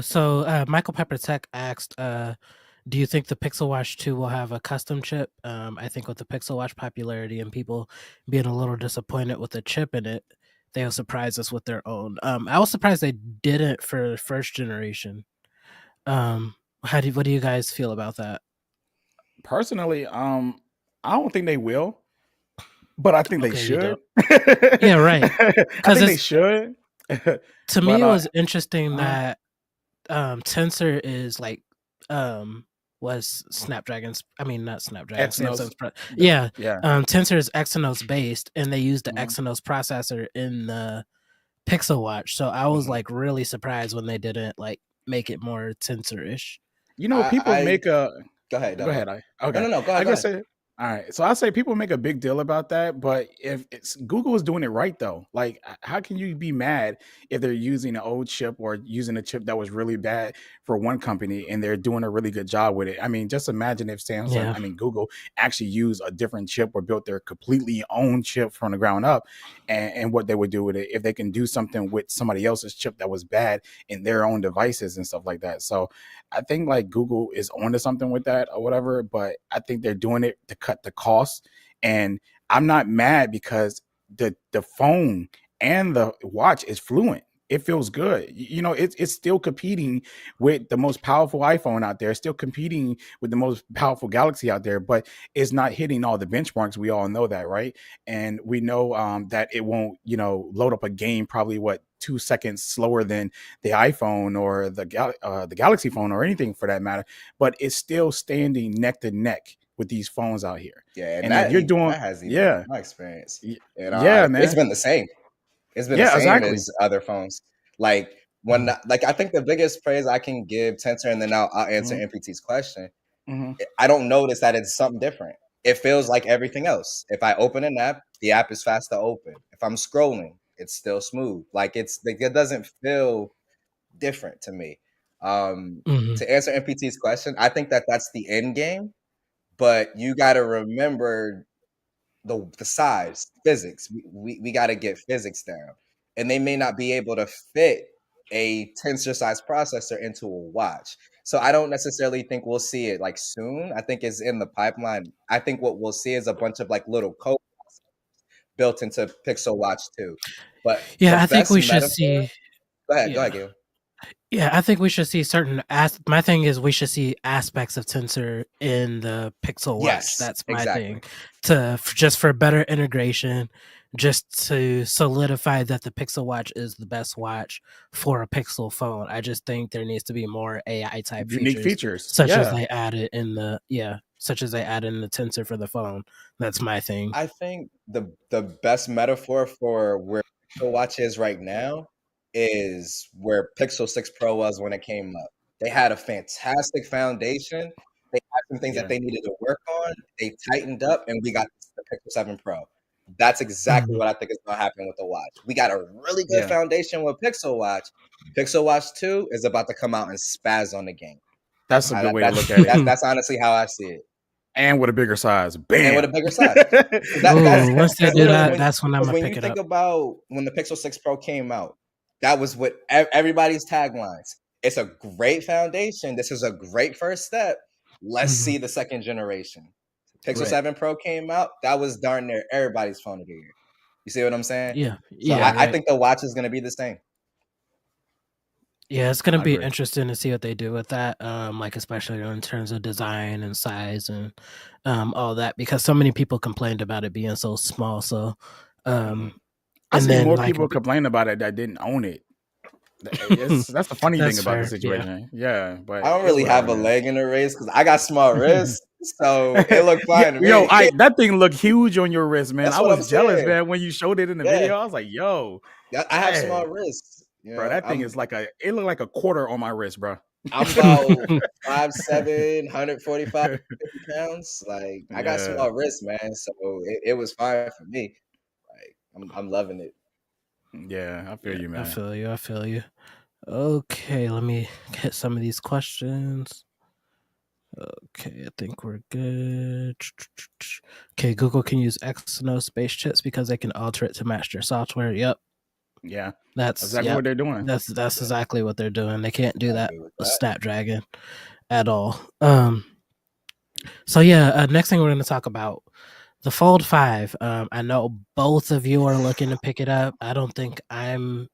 So Michael Pepper Tech asked, do you think the Pixel Watch 2 will have a custom chip? I think with the Pixel Watch popularity and people being a little disappointed with the chip in it, they'll surprise us with their own. I was surprised they didn't for first generation. What do you guys feel about that? Personally, I don't think they will, but I think they Okay, you should. don't. Yeah, right. I Because think they it's should. to me But it was interesting uh that Tensor is like um was Snapdragon's. I mean, not Snapdragon. Exynos. Samsung's. Yeah, Yeah. Tensor is Exynos based, and they used the Mhm. Exynos processor in the Pixel Watch. So I was Mhm. like really surprised when they didn't like make it more Tensor-ish. You know, people I make a go ahead. go No, ahead. no, Okay. no. Go I ahead. Go gonna ahead. say, all right. So I say people make a big deal about that, but if it's Google is doing it right though, like how can you be mad if they're using an old chip or using a chip that was really bad for one company and they're doing a really good job with it? I mean, just imagine if Yeah. Google actually used a different chip or built their completely own chip from the ground up, and what they would do with it if they can do something with somebody else's chip that was bad in their own devices and stuff like that. So I think like Google is onto something with that or whatever, but I think they're doing it to cut the cost. And I'm not mad because the phone and the watch is fluent. It feels good. You know, it's still competing with the most powerful iPhone out there. It's still competing with the most powerful Galaxy out there, but it's not hitting all the benchmarks. We all know that, right? And we know that it won't, load up a game probably 2 seconds slower than the iPhone or the Galaxy phone or anything for that matter, but it's still standing neck to neck with these phones out here. Yeah, and And if you're doing, that has even yeah, my experience. And yeah, it's man, been the same. It's been the yeah, same exactly. as other phones. Like Mhm. like I think the biggest praise I can give Tensor, and then I'll answer Hmm. NPT's question. Hmm. I don't notice that it's something different. It feels like everything else. If I open an app, the app is fast to open. If I'm scrolling, it's still smooth. Like it doesn't feel different to me. Mhm. To answer NPT's question, I think that that's the end game, but you got to remember the size, physics. We got to get physics down, and they may not be able to fit a tensor size processor into a watch. So I don't necessarily think we'll see it like soon. I think it's in the pipeline. I think what we'll see is a bunch of like little code built into Pixel Watch 2. But the Yeah, I think best we should metaphor. see. Go Yeah. ahead, Gil. Yeah, I think we should see my thing is we should see aspects of Tensor in the Pixel Watch. Yes, That's my exactly. thing. Just for better integration, just to solidify that the Pixel Watch is the best watch for a Pixel phone. I just think there needs to be more AI type Unique features, features. such as Yeah. they added in the Tensor for the phone. That's my thing. I think the best metaphor for where Pixel Watch is right now is where Pixel 6 Pro was when it came up. They had a fantastic foundation. They had some things that Yeah. they needed to work on. They tightened up, and we got the Pixel 7 Pro. That's exactly Mhm. what I think is going to happen with the watch. We got a really good Yeah. foundation with Pixel Watch. Pixel Watch 2 is about to come out and spaz on the game. That's a good way to That's look at it. that's honestly how I see it, And with a bigger size. and with a Bam. bigger size. That's Ooh, once they because do literally that, that's when I'm gonna when you pick it think up. about when the Pixel 6 Pro came out, that was what everybody's taglines. It's a great foundation. This is a great first step. Let's Mhm. see the second generation. Pixel Right. 7 Pro came out. That was darn near everybody's phone of the year. You see what I'm saying? Yeah. So Yeah. I Right. think the watch is going to be the same. Yeah, it's gonna I be agree. interesting to see what they do with that, like especially in terms of design and size and all that, because so many people complained about it being so small. So, Mhm. um, I and seen then more like, people complain about it that didn't own it. That's the funny thing that's about the fair. Yeah. situation. Yeah, but I don't it's really whatever, have a man. leg in the race because I got small wrists, so it looked Yeah, fine to yo, me. I that thing looked huge on your wrist, man. That's I what was I'm jealous, saying. man, when you showed it in the Yeah, video. I was like, yo, I have small hey, wrists. bro, that thing is it looked like a quarter on my wrist, bro. I'm about 5'7", 145, 50 pounds. Like I got Yeah, small wrists, man. So it was fine for me. Like I'm loving it. yeah, I feel Yeah, you, I man. feel you. I feel you. Okay, let me get some of these questions. Okay, I think we're good. Okay, Google can use Exynos space chips because they can alter it to match their software. Yep, Yeah, that's exactly what yep. they're doing. That's Yeah, exactly what they're doing. They can't do I that agree with with that. Snapdragon at all. So yeah, next thing we're going to talk about the Fold 5. I know both of you are looking to pick it up. I don't think I'm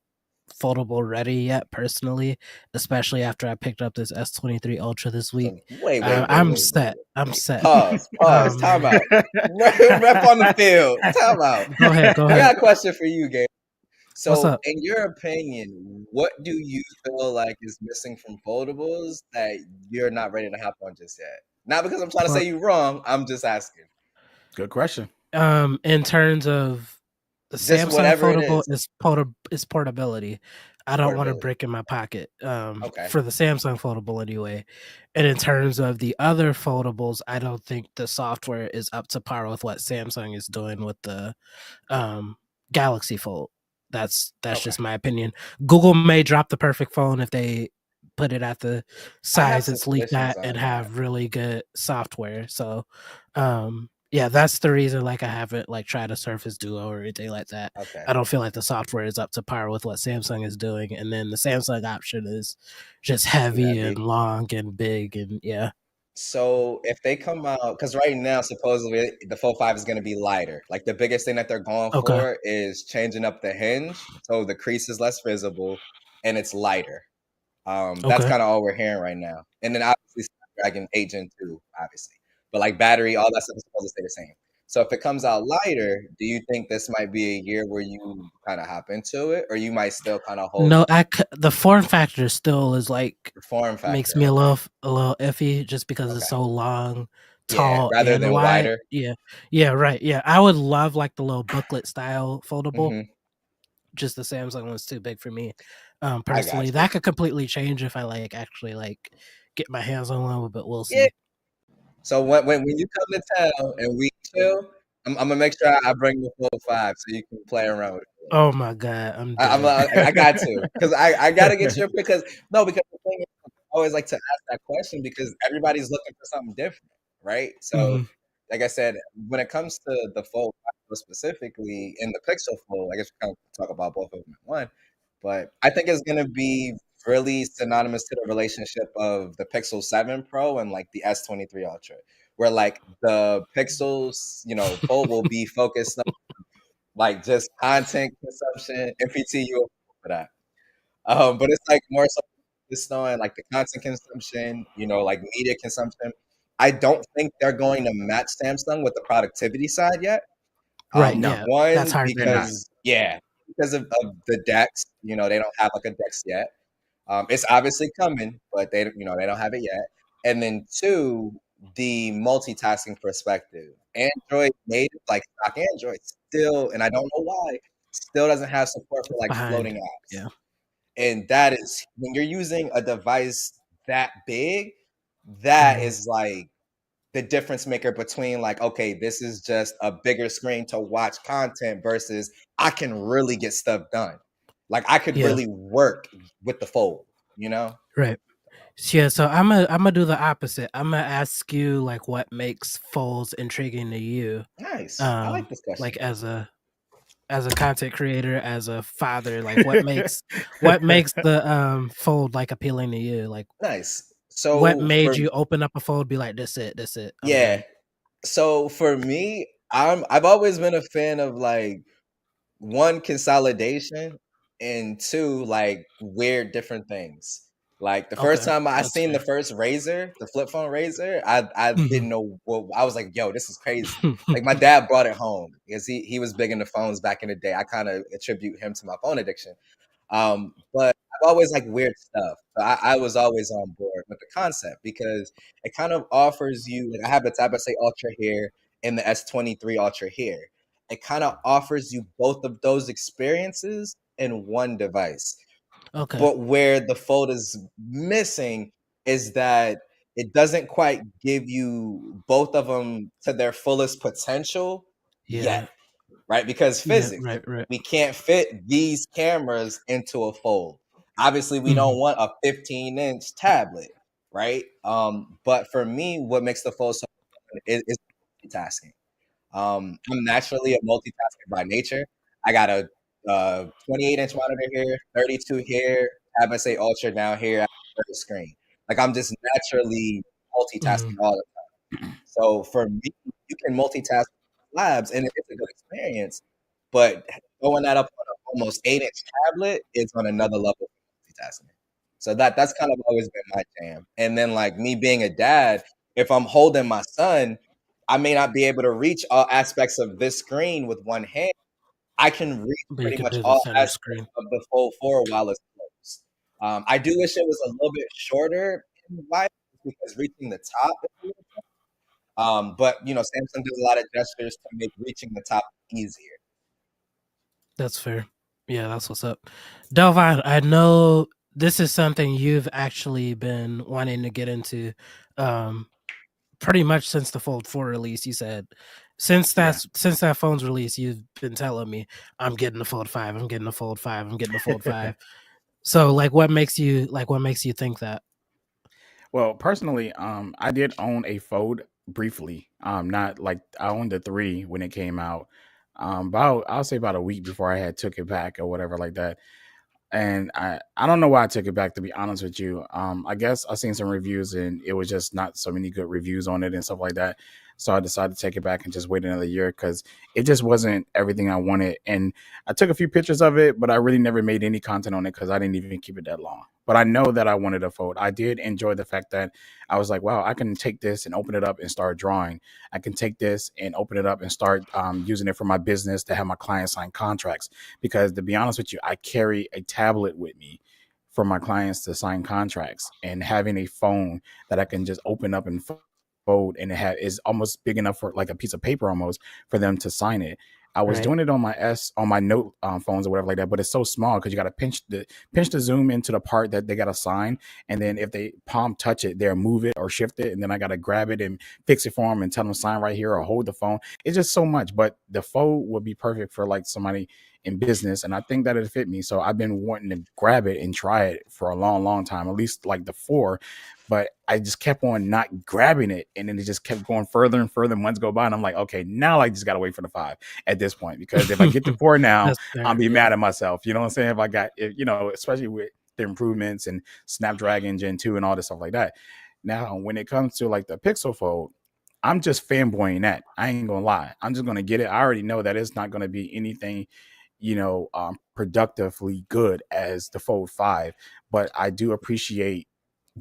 foldable ready yet personally, especially after I picked up this S23 Ultra this week. So wait, I'm set. I'm wait. set. Pause. Time out. Rep on the field. Time out. Go ahead. Go I ahead. got a question for you, Gabe. What's So, up? in your opinion, what do you feel like is missing from foldables that you're not ready to hop on just yet? Not because I'm trying to say Port you wrong. I'm just asking. Good question. in terms of the Just Samsung whatever it foldable is. is portability. I don't want to Portability. brick in my pocket. Okay. For the Samsung foldable anyway. And in terms of the other foldables, I don't think the software is up to par with what Samsung is doing with the um, Galaxy Fold. That's Okay. just my opinion. Google may drop the perfect phone if they put it at the I have size it's leaked suspicions at and on that. have really good software. So, yeah, that's the reason. Like, I haven't like tried a Surface Duo or anything like that. Okay. I don't feel like the software is up to par with what Samsung is doing, and then the Samsung option is just Too heavy and heavy. long and big, and yeah. So if they come out, because right now supposedly the Fold 5 is going to be lighter. Like the biggest thing that they're going Okay. for is changing up the hinge, so the crease is less visible and it's lighter. That's Okay. kind of all we're hearing right now. And then obviously Snapdragon 8 Gen 2, obviously. But like battery, all that stuff is supposed to stay the same. So if it comes out lighter, do you think this might be a year where you kind of hop into it, or you might still kind of hold No, the form factor still is like the form makes factor? me Okay. A little iffy just because it's Okay. so long, Yeah. tall, Rather and than wide. wider. Yeah. Yeah, right. Yeah. I would love like the little booklet style foldable. Hmm. Just the Samsung one's too big for me. I Personally. got you. That could completely change if I like actually like get my hands on one, but we'll Yeah. see. So when you come to town and we chill, I'm gonna make sure I bring the Fold 5 so you can play around with it. Oh my god, I'm I'm dead. I got to because I gotta get your because no because the thing is I always like to ask that question because everybody's looking for something different, right? So Hmm. like I said, when it comes to the Fold specifically in the Pixel Fold, I guess we kind of talk about both of them at one, but I think it's gonna be really synonymous to the relationship of the Pixel 7 Pro and like the S23 Ultra, where like the Pixels, Fold will be focused like just content consumption, MPTU for that. But it's like more so just on like the content consumption, like media consumption. I don't think they're going to match Samsung with the productivity side yet. Right, No, yeah. That's One hard to they're do. not. because because of the decks, they don't have like a Dex yet. It's obviously coming, but they don't have it yet. And then two, the multitasking perspective. Android native, like stock Android, still, and I don't know why, still doesn't have support for It's like behind. floating apps. Yeah. And that is when you're using a device that big, that Mhm. is like the difference maker between like, okay, this is just a bigger screen to watch content versus I can really get stuff done. Like I could Yeah. really work with the fold, you know? Right. Yeah, so I'm gonna do the opposite. I'm gonna ask you like what makes folds intriguing to you, Nice. I like this like question. as a content creator, as a father, like what makes the fold like appealing to you? Like Nice. what So made for you open up a fold, be like, this it, I'm yeah. good. So for me, I've always been a fan of like one consolidation and two like weird different things. Like the first Okay, time I that's seen the fair. first Razor, the flip phone Razor, I Mhm. didn't know what I was like, yo, this is crazy. Like my dad brought it home because he was big into phones back in the day. I kind of attribute him to my phone addiction. But I've always liked weird stuff. So I was always on board with the concept because it kind of offers you like I have the Tab S8 Ultra here and the S23 Ultra here. It kind of offers you both of those experiences in one device. Okay. But where the Fold is missing is that it doesn't quite give you both of them to their fullest potential yet, Yeah. right? Because Yeah. physics, Right. Right. we can't fit these cameras into a Fold. Obviously, we Mhm. don't want a 15-inch tablet, right? But for me, what makes the Fold so fun is multitasking. I'm naturally a multitasker by nature. I got a 28-inch monitor here, 32 here, have say Ultra down here at the third screen. Like I'm just naturally Mhm. multitasking all the time. So for me, you can multitask labs and it's a good experience, but throwing that up on an almost 8-inch tablet is on another level of multitasking. So that's kind of always been my jam. And then like me being a dad, if I'm holding my son, I may not be able to reach all aspects of this screen with one hand. I can reach But you pretty could much do the all center aspects screen. of the Fold 4 while it's closed. I do wish it was a little bit shorter in wide because reaching the top is a little tough. But Samsung does a lot of gestures to make reaching the top easier. That's fair. Yeah, that's what's up. Delvin, I know this is something you've actually been wanting to get into pretty much since the Fold 4 release. You said Yeah. since that phone's release, you've been telling me I'm getting the Fold 5, I'm getting the Fold 5, I'm getting the Fold 5. So what makes you think that? Well, personally, I did own a Fold briefly. Not like I owned the 3 when it came out. About I'll say about a week before I had took it back or whatever like that. And I don't know why I took it back, to be honest with you. I guess I seen some reviews and it was just not so many good reviews on it and stuff like that. So I decided to take it back and just wait another year because it just wasn't everything I wanted. And I took a few pictures of it, but I really never made any content on it because I didn't even keep it that long. But I know that I wanted a Fold. I did enjoy the fact that I was like, wow, I can take this and open it up and start drawing. I can take this and open it up and start using it for my business to have my clients sign contracts. Because to be honest with you, I carry a tablet with me for my clients to sign contracts, and having a phone that I can just open up and fold and is almost big enough for like a piece of paper almost for them to sign it. I was Right. doing it on my note phones or whatever like that, but it's so small because you got to pinch the zoom into the part that they got to sign, and then if they palm touch it, they'll move it or shift it, and then I got to grab it and fix it for them and tell them sign right here or hold the phone. It's just so much, but the fold would be perfect for like somebody in business, and I think that it fit me. So I've been wanting to grab it and try it for a long, long time, at least like the 4. But I just kept on not grabbing it, and then it just kept going further and further. Months go by, and I'm like, okay, now I just gotta wait for the 5 at this point, because if I get the 4 now, That's I'll fair. be Yeah. mad at myself. You know what I'm saying? Especially with the improvements and Snapdragon Gen 2 and all this stuff like that. Now, when it comes to like the Pixel Fold, I'm just fanboying that. I ain't gonna lie. I'm just gonna get it. I already know that it's not gonna be anything, productively good as the Fold 5. But I do appreciate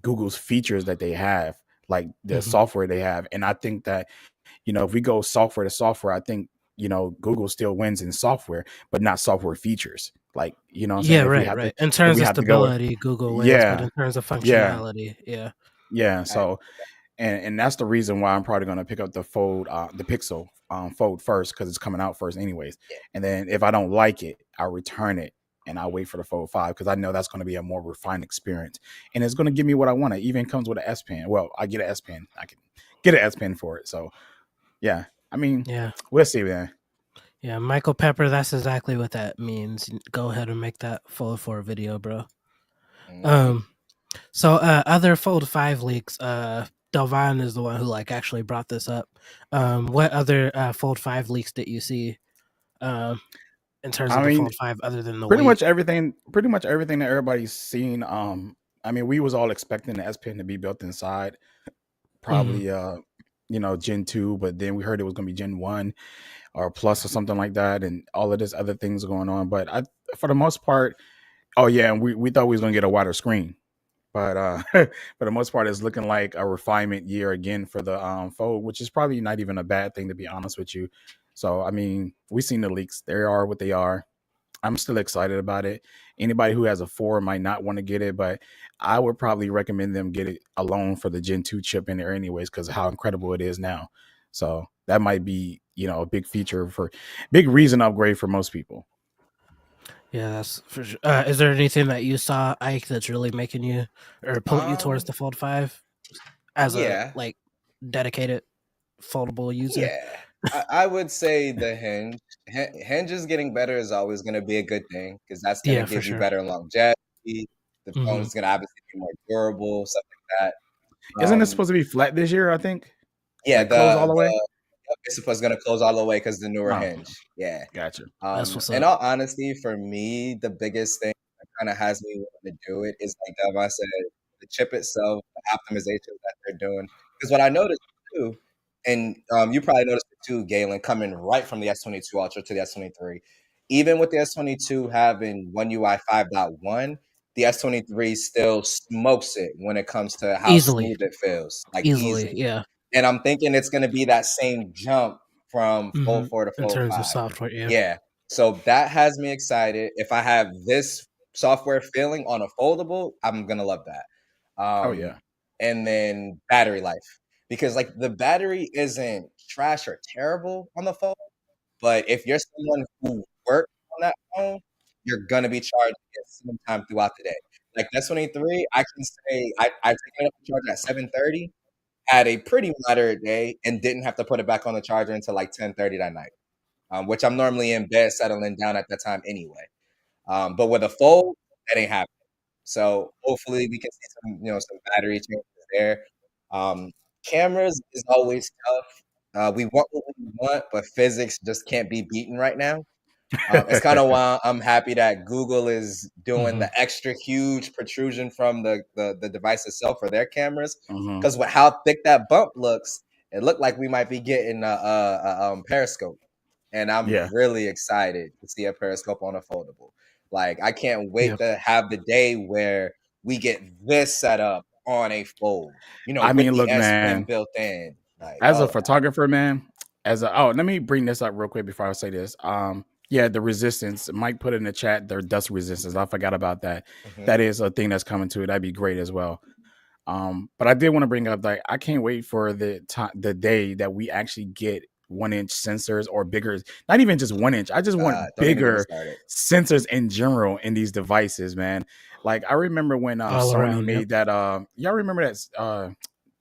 Google's features that they have, like the Mhm. software they have. And I think that, if we go software to software, I think, Google still wins in software, but not software features. Like, what I'm Yeah, saying? right, right. In If terms we of have to go, stability, Google wins, but yeah, in terms of yeah, functionality, yeah. yeah. I So, and that's the reason why I'm probably going to pick up the Pixel Fold first, because it's coming out first anyways. yeah. And then if I don't like it, I'll return it and I'll wait for the Fold 5, because I know that's going to be a more refined experience, and it's going to give me what I want. It even comes with an S Pen. Well, I get an S Pen. I can get an S Pen for it. So yeah, I mean, Yeah. we'll see, man. Yeah, Michael Pepper, that's exactly what that means. Go ahead and make that Fold 4 video, bro. Mhm. Um so other Fold 5 leaks, Delvon is the one who actually brought this up. What other Fold 5 leaks did you see um in terms I of the mean, Fold 5 other than the pretty weight? much everything. Pretty much everything that everybody's seen. I mean, we was all expecting the S Pen to be built inside, Mhm. probably Gen 2, but then we heard it was going to be Gen 1 or plus or something like that, and all of this other things going on. But I for the most part, oh yeah, and we thought we was going to get a wider screen, but for the most part, it's looking like a refinement year again for the Fold, which is probably not even a bad thing, to be honest with you. So I mean, we've seen the leaks, they are what they are. I'm still excited about it. Anybody who has a 4 might not want to get it, but I would probably recommend them get it alone for the Gen 2 chip in there anyways, because of how incredible it is now. So that might be, a big feature for big reason upgrade for most people. Yeah, that's for sure. Is there anything that you saw, Ike, that's really making you or pulling you towards Um, the Fold 5 as a yeah, dedicated foldable user? yeah. I would say the hinge. Hinge is getting better is always going to be a good thing because that's going to Yeah, for give you sure. better longevity. The phone Mhm. is going to obviously be more durable, stuff like that. Isn't it supposed to be flat this year, I think? Yeah, Like close all the the way? it's supposed going to close all the way because the newer Oh, hinge. Yeah. gotcha. That's what's In up. all honesty, for me, the biggest thing that kind of has me wanting to do it is like Devon said, the chip itself, the optimization that they're doing. Because what I noticed too, and you probably noticed it too, Galen, coming right from the S22 Ultra to the S23. Even with the S22 having One UI 5.1, the S23 still smokes it when it comes to how Easily. smooth it feels, like Easily, easy. yeah. And I'm thinking it's going to be that same jump from Fold Mhm. 4 to In Fold terms of 5. software, yeah. Yeah. So that has me excited. If I have this software feeling on a foldable, I'm gonna love that. Oh yeah. And then battery life, because like the battery isn't trash or terrible on the phone, but if you're someone who works on that phone, you're gonna be charging it sometime throughout the day. Like the S23, I can say I took it up to charge at 7:30, had a pretty moderate day, and didn't have to put it back on the charger until like 10:30 that night, which I'm normally in bed settling down at that time anyway. But with a fold, that ain't happening. So hopefully we can see some battery changes there. Um, Cameras is always tough. We want what we want, but physics just can't be beaten right now. It's kind of why I'm happy that Google is doing Mhm. the extra huge protrusion from the device itself for their cameras. Mhm. Because with how thick that bump looks, it looked like we might be getting a periscope, and I'm Yeah. really excited to see a periscope on a foldable. Like I can't wait Yep. to have the day where we get this set up on a fold, I with mean, the look, S Pen man. built in. Like, As a oh, photographer, man, let me bring this up real quick before I say this. Yeah, the resistance. Mike put it in the chat, their dust resistance. I forgot about that. mhm. That is a thing that's coming to it. That'd be great as well. But I did want to bring up that I can't wait for the day that we actually get 1-inch sensors or bigger, not even just 1 inch. I just want Don't even get me bigger started. sensors in general in these devices, man. Like I remember when All Sony around. Yep. made that y'all remember that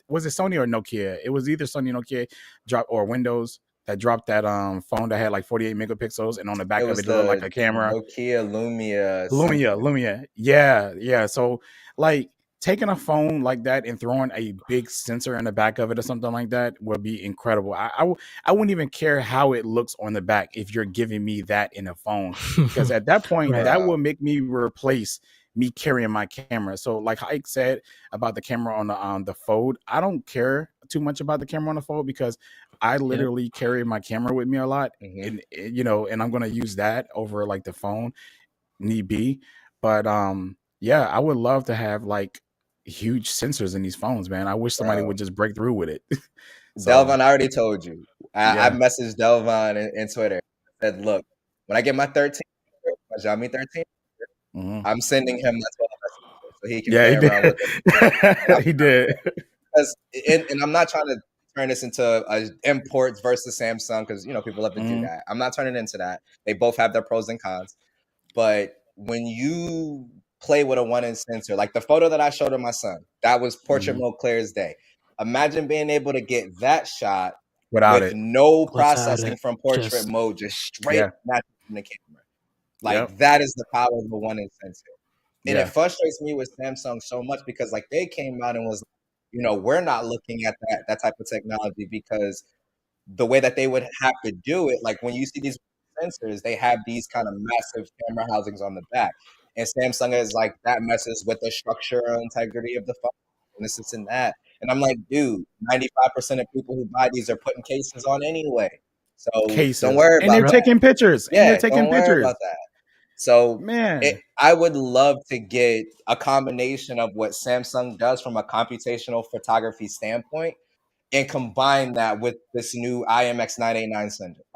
was it Sony or Nokia? It was either Sony or Nokia drop or Windows that dropped that phone that had like 48 megapixels and on the It back of was it, it looked like the a camera. Nokia Lumia something. Lumia. Yeah, yeah. So like taking a phone like that and throwing a big sensor in the back of it or something like that would be incredible. I wouldn't even care how it looks on the back if you're giving me that in a phone, because at that point Right. that Bro. will make me replace me carrying my camera. So like Ike said about the camera on the fold, I don't care too much about the camera on the fold because I Yep. literally carry my camera with me a lot, Mhm. and and I'm gonna use that over like the phone need be. But yeah, I would love to have like huge sensors in these phones, man. I wish somebody Bro. would just break through with it. So Delvon, I already told you. I yeah. messaged Delvon in Twitter. I said, look, when I get my 13, my Xiaomi 13, Mhm. I'm sending him that 12 messenger so he can Yeah, play he around with did. it. And I'm He did. because and I'm not trying to turn this into imports versus Samsung because people love to do Mhm. that. I'm not turning it into that. They both have their pros and cons. But when you play with a 1-inch sensor, like the photo that I showed of my son, that was portrait Mhm. mode clear as day. Imagine being able to get that shot Without with it. no Without processing it, from portrait just mode, just straight Yeah. natural from the camera. Yep. Like that is the power of the 1-inch sensor. And it Yeah. frustrates me with Samsung so much because like they came out and was, we're not looking at that type of technology because the way that they would have to do it, like when you see these sensors, they have these kind of massive camera housings on the back. And Samsung is like that messes with the structural integrity of the phone and this and that. And I'm like, dude, 95% of people who buy these are putting cases on anyway. So don't Cases. worry And about they're Yep. that. taking pictures. And they're Yeah, taking don't worry about pictures. that. So Man. I would love to get a combination of what Samsung does from a computational photography standpoint and combine that with this new IMX989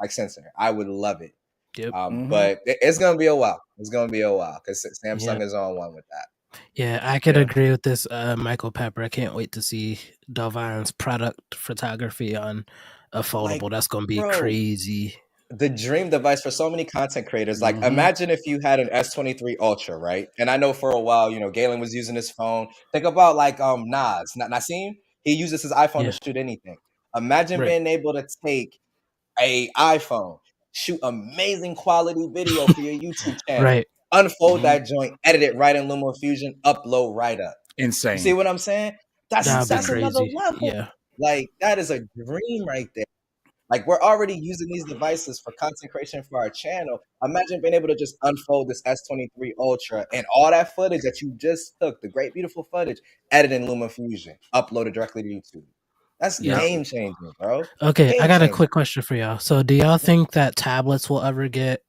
sensor. I would love it. Yep. Mhm. But it's gonna be a while. It's gonna be a while because Samsung Yep. is on one with that. Yeah, I could Yeah. agree with this, Michael Pepper. I can't wait to see Delvine's product photography on a Like, foldable. That's gonna be bro, crazy. the dream device for so many content creators. Like, Mhm. imagine if you had an S23 Ultra, right? And I know for a while, Galen was using his phone. Think about like Nassim. He uses his iPhone to Yeah. shoot anything. Imagine Right. being able to take a iPhone, shoot amazing quality video for your YouTube channel, Right. unfold Mhm. that joint, edit it right in LumaFusion, upload right up. You see Insane. what I'm saying? That's That'd be that's Insane. another crazy. level. Yeah. Like that is a dream right there. Like we're already using these devices for content creation for our channel. Imagine being able to just unfold this S23 Ultra and all that footage that you just took, the great beautiful footage, edit in LumaFusion, upload it directly to YouTube. That's Yep. Yep. game changing, bro. Okay, I Game got a changing. quick question for y'all. So, do y'all think that tablets will ever get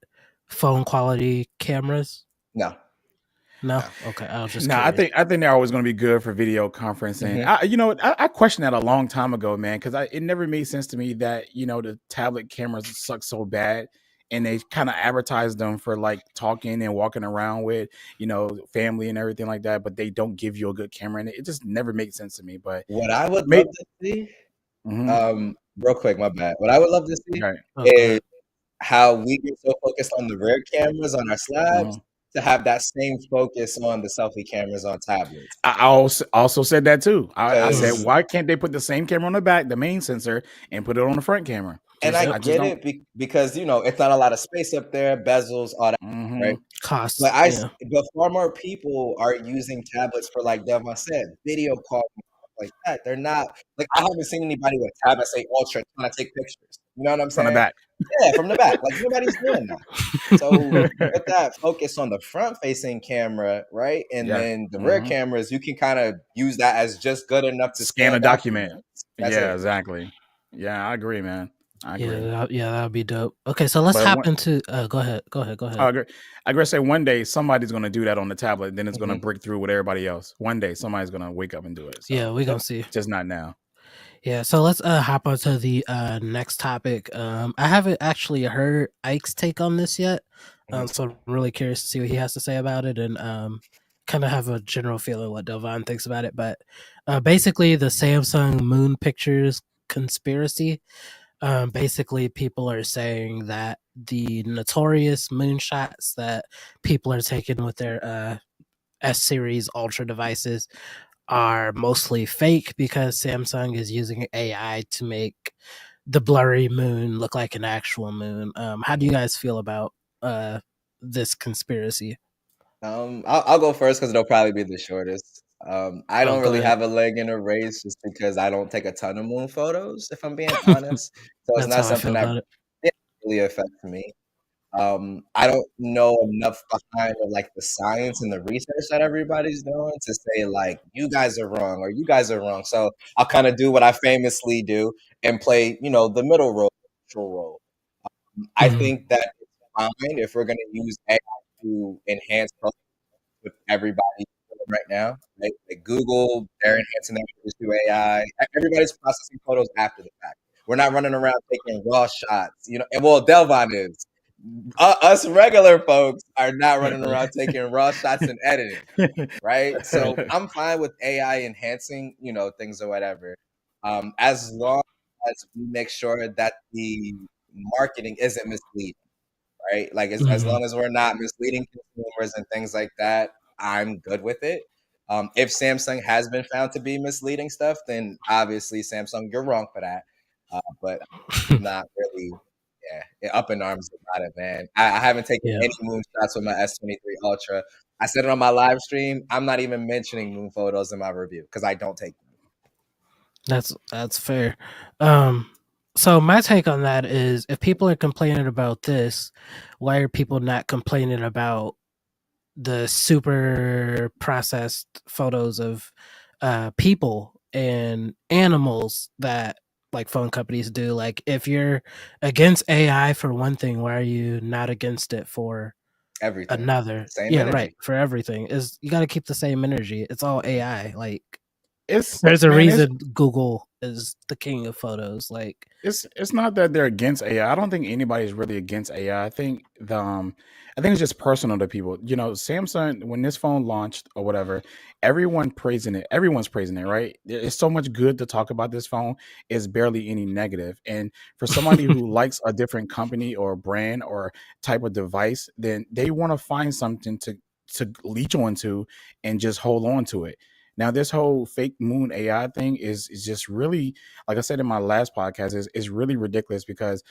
phone quality cameras? No, No. no. Okay, I was just No, curious. I think they're always going to be good for video conferencing. Hmm. I questioned that a long time ago, man, because it never made sense to me that the tablet cameras suck so bad and they kind of advertise them for like talking and walking around with, family and everything like that, but they don't give you a good camera, and it just never makes sense to me. But What I would love maybe, to see, mm-hmm, real quick, my bad. What I would love to see right, Oh, go is ahead. how we get so focused on the rear cameras on our slabs mm-hmm. to have that same focus on the selfie cameras on tablets. I also said that too. I said, Because, Mhm. why can't they put the same camera on the back, the main sensor, and put it on the front camera? and Just I Yep. I just get don't. it because it's not a lot of space up there, bezels, all that, Mm-hmm. right? Costs. Yeah. But far more people are using tablets for, like Devon said, video calls and stuff like that. They're not like, I haven't seen anybody with a tablet say Ultra trying to take pictures. You know what I'm From the saying? back. Yeah, from the back. Like nobody's doing that. So with that focus on the front facing camera, right? And Yeah. then the rear Mm-hmm. cameras, you can kind of use that as just good enough to Scan a scan document. documents. That's Yeah, it. exactly. Yeah, I agree, man. I agree. Yeah, that would be dope. Okay, so let's But hop into. Go ahead. Go ahead. Go I ahead. agree. I agree. Say one day somebody's gonna do that on the tablet, then it's gonna Hmm. break through with everybody else. One day somebody's gonna wake up and do it. So Yeah, we Yep. gonna see. just not now. Yeah, so let's hop onto the next topic. I haven't actually heard Ike's take on this yet, Hmm. so I'm really curious to see what he has to say about it, and kind of have a general feeling what Delvon thinks about it. But basically, the Samsung Moon Pictures conspiracy. Basically, people are saying that the notorious moonshots that people are taking with their S series Ultra devices are mostly fake because Samsung is using AI to make the blurry moon look like an actual moon. How do you Hmm. guys feel about uh, this conspiracy? I'll go first because it'll probably be the shortest. I Oh, don't go really ahead. have a leg in a race just because I don't take a ton of moon photos, if I'm being honest. So it's That's not how I something feel that about it. really affects me. I don't know enough behind like the science and the research that everybody's doing to say like you guys are wrong or you guys are wrong. So I'll kind of do what I famously do and play, the middle role, neutral role. I Mhm. think that it's fine if we're going to use AI to enhance with everybody right now. Right? Like Google, they're enhancing their photos through AI. Everybody's processing photos after the fact. We're not running around taking raw shots, And well, Delvon is. Us regular folks are not Right, running right. around taking raw shots and editing, right? So I'm fine with AI enhancing, things or whatever, as long as we make sure that the marketing isn't misleading, right? Like as Mhm. long as we're not misleading consumers and things like that, I'm good with it. If Samsung has been found to be misleading stuff, then obviously Samsung, you're wrong for that. But I'm not really, up in arms about it, man. I haven't taken Yeah, any moon shots with my S23 Ultra. I said it on my live stream. I'm not even mentioning moon photos in my review because I don't take them. that's fair. Um, so my take on that is, if people are complaining about this, why are people not complaining about the super processed photos of people and animals that like phone companies do? Like, if you're against AI for one thing, why are you not against it for Everything, another? same Yeah, right. energy. For everything is, you got to keep the same energy. It's all Mhm. AI. Like, it's there's a man, it's reason Google is the king of photos. Like, it's not that they're against AI. I don't think anybody's really against AI. I think it's just personal to people. Samsung, when this phone launched or whatever, everyone praising it. Everyone's praising it, right? There's so much good to talk about this phone. It's barely any negative. And for somebody who likes a different company or brand or type of device, then they want to find something to leech onto and just hold on to it. Now, this whole fake moon AI thing is just really, like I said in my last podcast, is really ridiculous because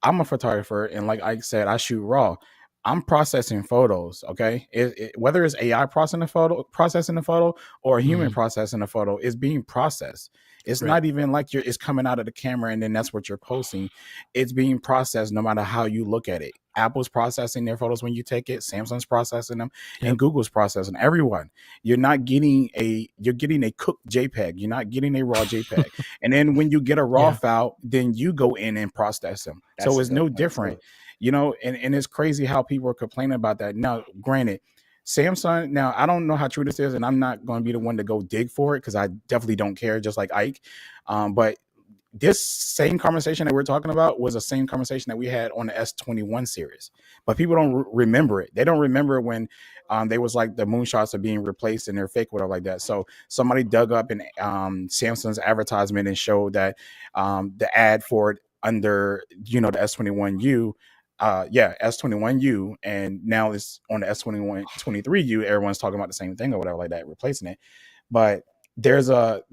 I'm a photographer, and like I said, I shoot raw. I'm processing photos. Okay, whether it's AI processing the photo, or a human mhm, processing the photo, is being processed. It's right. not even like it's coming out of the camera and then that's what you're posting. It's being processed no matter how you look at it. Apple's processing their photos when you take it. Samsung's processing them, and Yep. Google's processing everyone. You're getting a cooked JPEG. You're not getting a raw JPEG. And then when you get a raw Yeah. file, then you go in and process them. So That's a it's good no point different, too. and it's crazy how people are complaining about that. Now, granted, Samsung, now I don't know how true this is, and I'm not going to be the one to go dig for it because I definitely don't care, just like Ike. But this same conversation that we're talking about was the same conversation that we had on the S21 series, but people don't remember it. They don't remember when they was like the moonshots are being replaced and they're fake, whatever like that. So somebody dug up in Samsung's advertisement and showed that the ad for it under the S21U. S21U, and now it's on the S21 23U. Everyone's talking about the same thing or whatever like that, replacing it. But there's a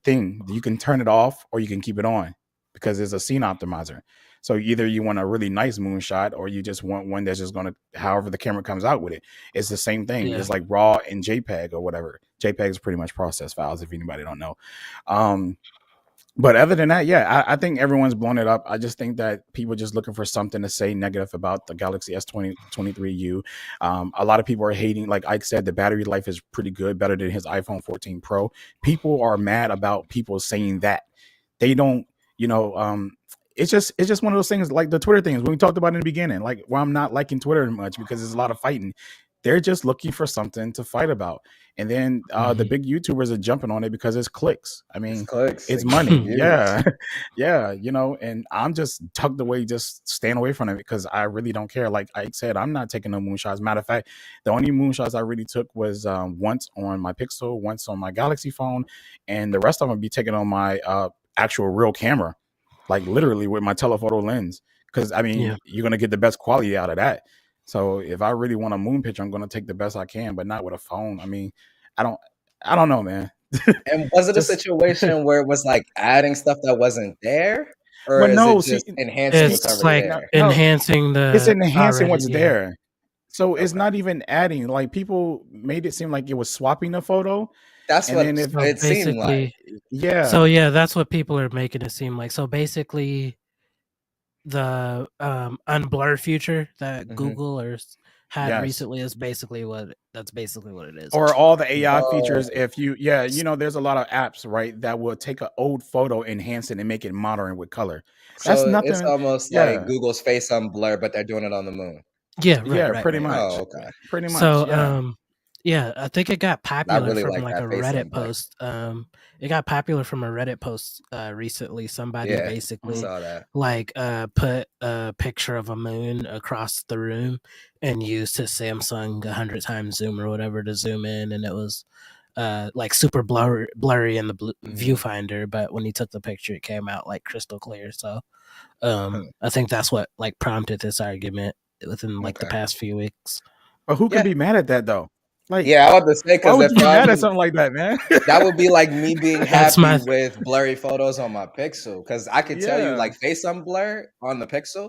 thing you can turn it off or you can keep it on because there's a scene optimizer. So either you want a really nice moonshot or you just want one that's just gonna however the camera comes out with it. It's the same thing. Yeah. It's like RAW and JPEG or whatever. JPEG is pretty much processed files if anybody don't know. But other than that, yeah, I think everyone's blown it up. I just think that people are just looking for something to say negative about the Galaxy S23U. A lot of people are hating. Like Ike said, the battery life is pretty good, better than his iPhone 14 Pro. People are mad about people saying that. They don't, it's just one of those things like the Twitter things when we talked about in the beginning. Like, well, I'm not liking Twitter much because there's a lot of fighting. They're just looking for something to fight about. And then the big YouTubers are jumping on it because it's clicks. I mean, it's money. Yeah. Yeah. And I'm just tucked away, just staying away from it because I really don't care. Like I said, I'm not taking no moonshots. Matter of fact, the only moonshots I really took was once on my Pixel, once on my Galaxy phone, and the rest of them be taken on my actual real camera, like literally with my telephoto lens. Because I mean, you're going to get the best quality out of that. So if I really want a moon picture, I'm going to take the best I can, but not with a phone. I mean, I don't know, man. And was it a situation where it was like adding stuff that wasn't there, or is it just enhancing what's already there? Enhancing it's enhancing what's there. So it's not even adding. Like people made it seem like it was swapping the photo. That's what it seemed like. Yeah. So yeah, that's what people are making it seem like. So basically, the unblur feature that Google had recently is basically what it is. Or all the AI features. If you there's a lot of apps, right, that will take an old photo, enhance it, and make it modern with color. That's So nothing. It's almost like Google's face unblur, but they're doing it on the moon. Yeah, right, pretty much. Oh, okay. Pretty much. So I think it got popular from like like a Reddit post. It got popular from a Reddit post recently. Somebody basically saw that. like put a picture of a moon across the room and used his Samsung 100 times zoom or whatever to zoom in, and it was like super blurry in the viewfinder, but when he took the picture, it came out like crystal clear. So I think that's what like prompted this argument within like the past few weeks. But who can be mad at that though? Like, I was to say, why would you be mad at something like that, man? That would be like me being happy with blurry photos on my Pixel, because I could tell you like face unblur on the Pixel,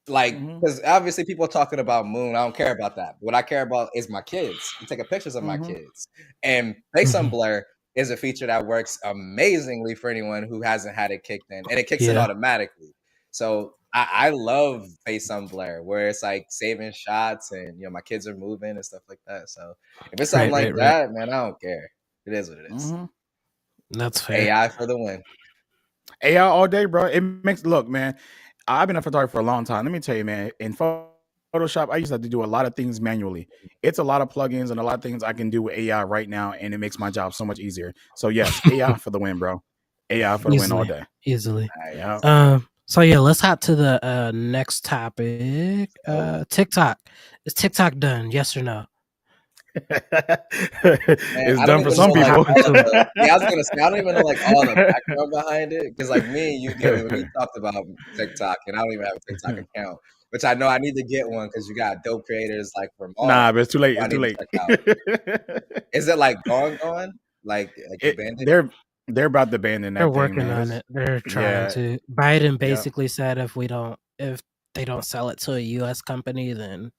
like because obviously people are talking about moon. I don't care about that. What I care about is my kids. I'm taking pictures of my kids, and face unblur is a feature that works amazingly for anyone who hasn't had it kicked in, and it kicks in automatically. So I love face unblur, where it's like saving shots and my kids are moving and stuff like that. So if it's something like that, man, I don't care. It is what it is. That's fair. AI for the win. AI all day, bro. It makes look, man. I've been a photographer for a long time. Let me tell you, man. In Photoshop, I used to have to do a lot of things manually. It's a lot of plugins and a lot of things I can do with AI right now, and it makes my job so much easier. So yes, AI for the win, bro. AI for the win all day. Easily. Yeah. So yeah, let's hop to the next topic. TikTok. Is TikTok done? Yes or no? It's done for some people. I was gonna say I don't even know like all the background behind it, because like me and you, Gary, we talked about TikTok, and I don't even have a TikTok account, which I know I need to get one because you got dope creators like from all. Nah, but it's too late. It's too late. Is it like gone? Like they're about to ban that. They're working on it. They're trying to. Biden basically said if they don't sell it to a U.S. company, then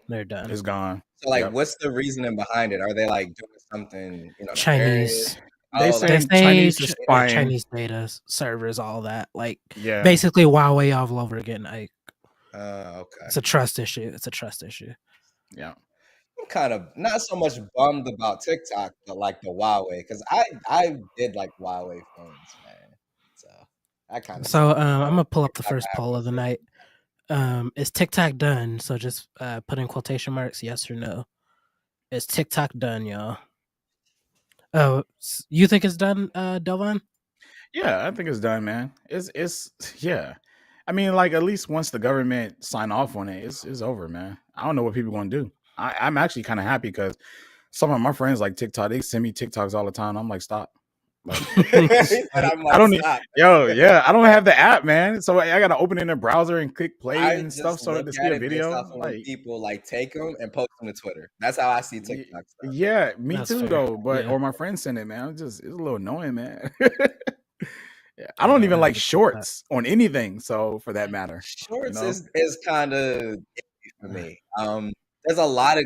they're done. It's gone. So like, what's the reasoning behind it? Are they like doing something? Chinese. They say Chinese data servers, all that. Like basically Huawei all over again. Like, okay. It's a trust issue. Yeah. I'm kind of not so much bummed about TikTok, but like the Huawei, because I did like Huawei phones, man. So I kind of. So I'm gonna pull up the first poll of the night. Is TikTok done? So just put in quotation marks, yes or no. Is TikTok done, y'all? Oh, you think it's done, Delvon? Yeah, I think it's done, man. It's yeah. I mean, like at least once the government sign off on it, it's over, man. I don't know what people gonna do. I'm actually kind of happy because some of my friends like TikTok, they send me TikToks all the time. I'm like, stop. Like, He said, Like, "I'm I like, don't need, stop." yo, yeah, I don't have the app, man. So I gotta open it in a browser and click play I and stuff just so look to see at a it based off video. of when Like, people like take them and post them to Twitter. That's how I see y- TikTok stuff. yeah, me that's too fair. though. But Yeah. or my friends send it, man. It's a little annoying, man. Yeah, I Yeah, don't no, even I like understand that. shorts on anything. So for that matter, you Shorts know. is kind of iffy for me. There's a lot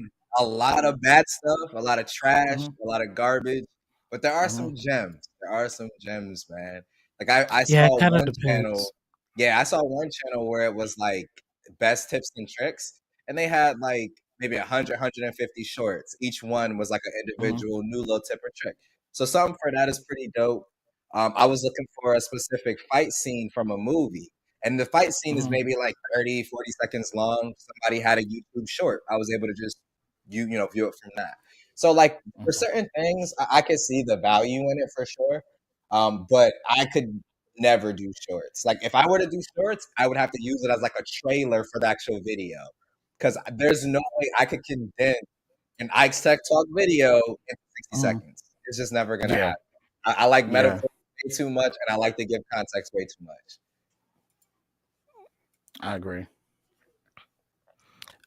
of bad stuff, a lot of trash, Hmm. a lot of garbage, but there are some Hmm. gems. There are some gems, man. Like I Yeah, it saw kind of one channel, depends. yeah, I saw one channel where it was like best tips and tricks, and they had like maybe 150 shorts. Each one was like an Hmm. individual new little tip or trick. So something for that is pretty dope. I was looking for a specific fight scene from a movie, and the fight scene is Hmm. maybe like 30, 40 seconds long. Somebody had a YouTube short. I was able to just view it from that. So like for Hmm. certain things, I could see the value in it for sure. But I could never do shorts. Like if I were to do shorts, I would have to use it as like a trailer for the actual video. Because there's no way I could condense an Ike's Tech Talk video in 60 Hmm. seconds. It's just never gonna Yeah, happen. I like yeah, metaphors way too much, and I like to give context way too much. I agree.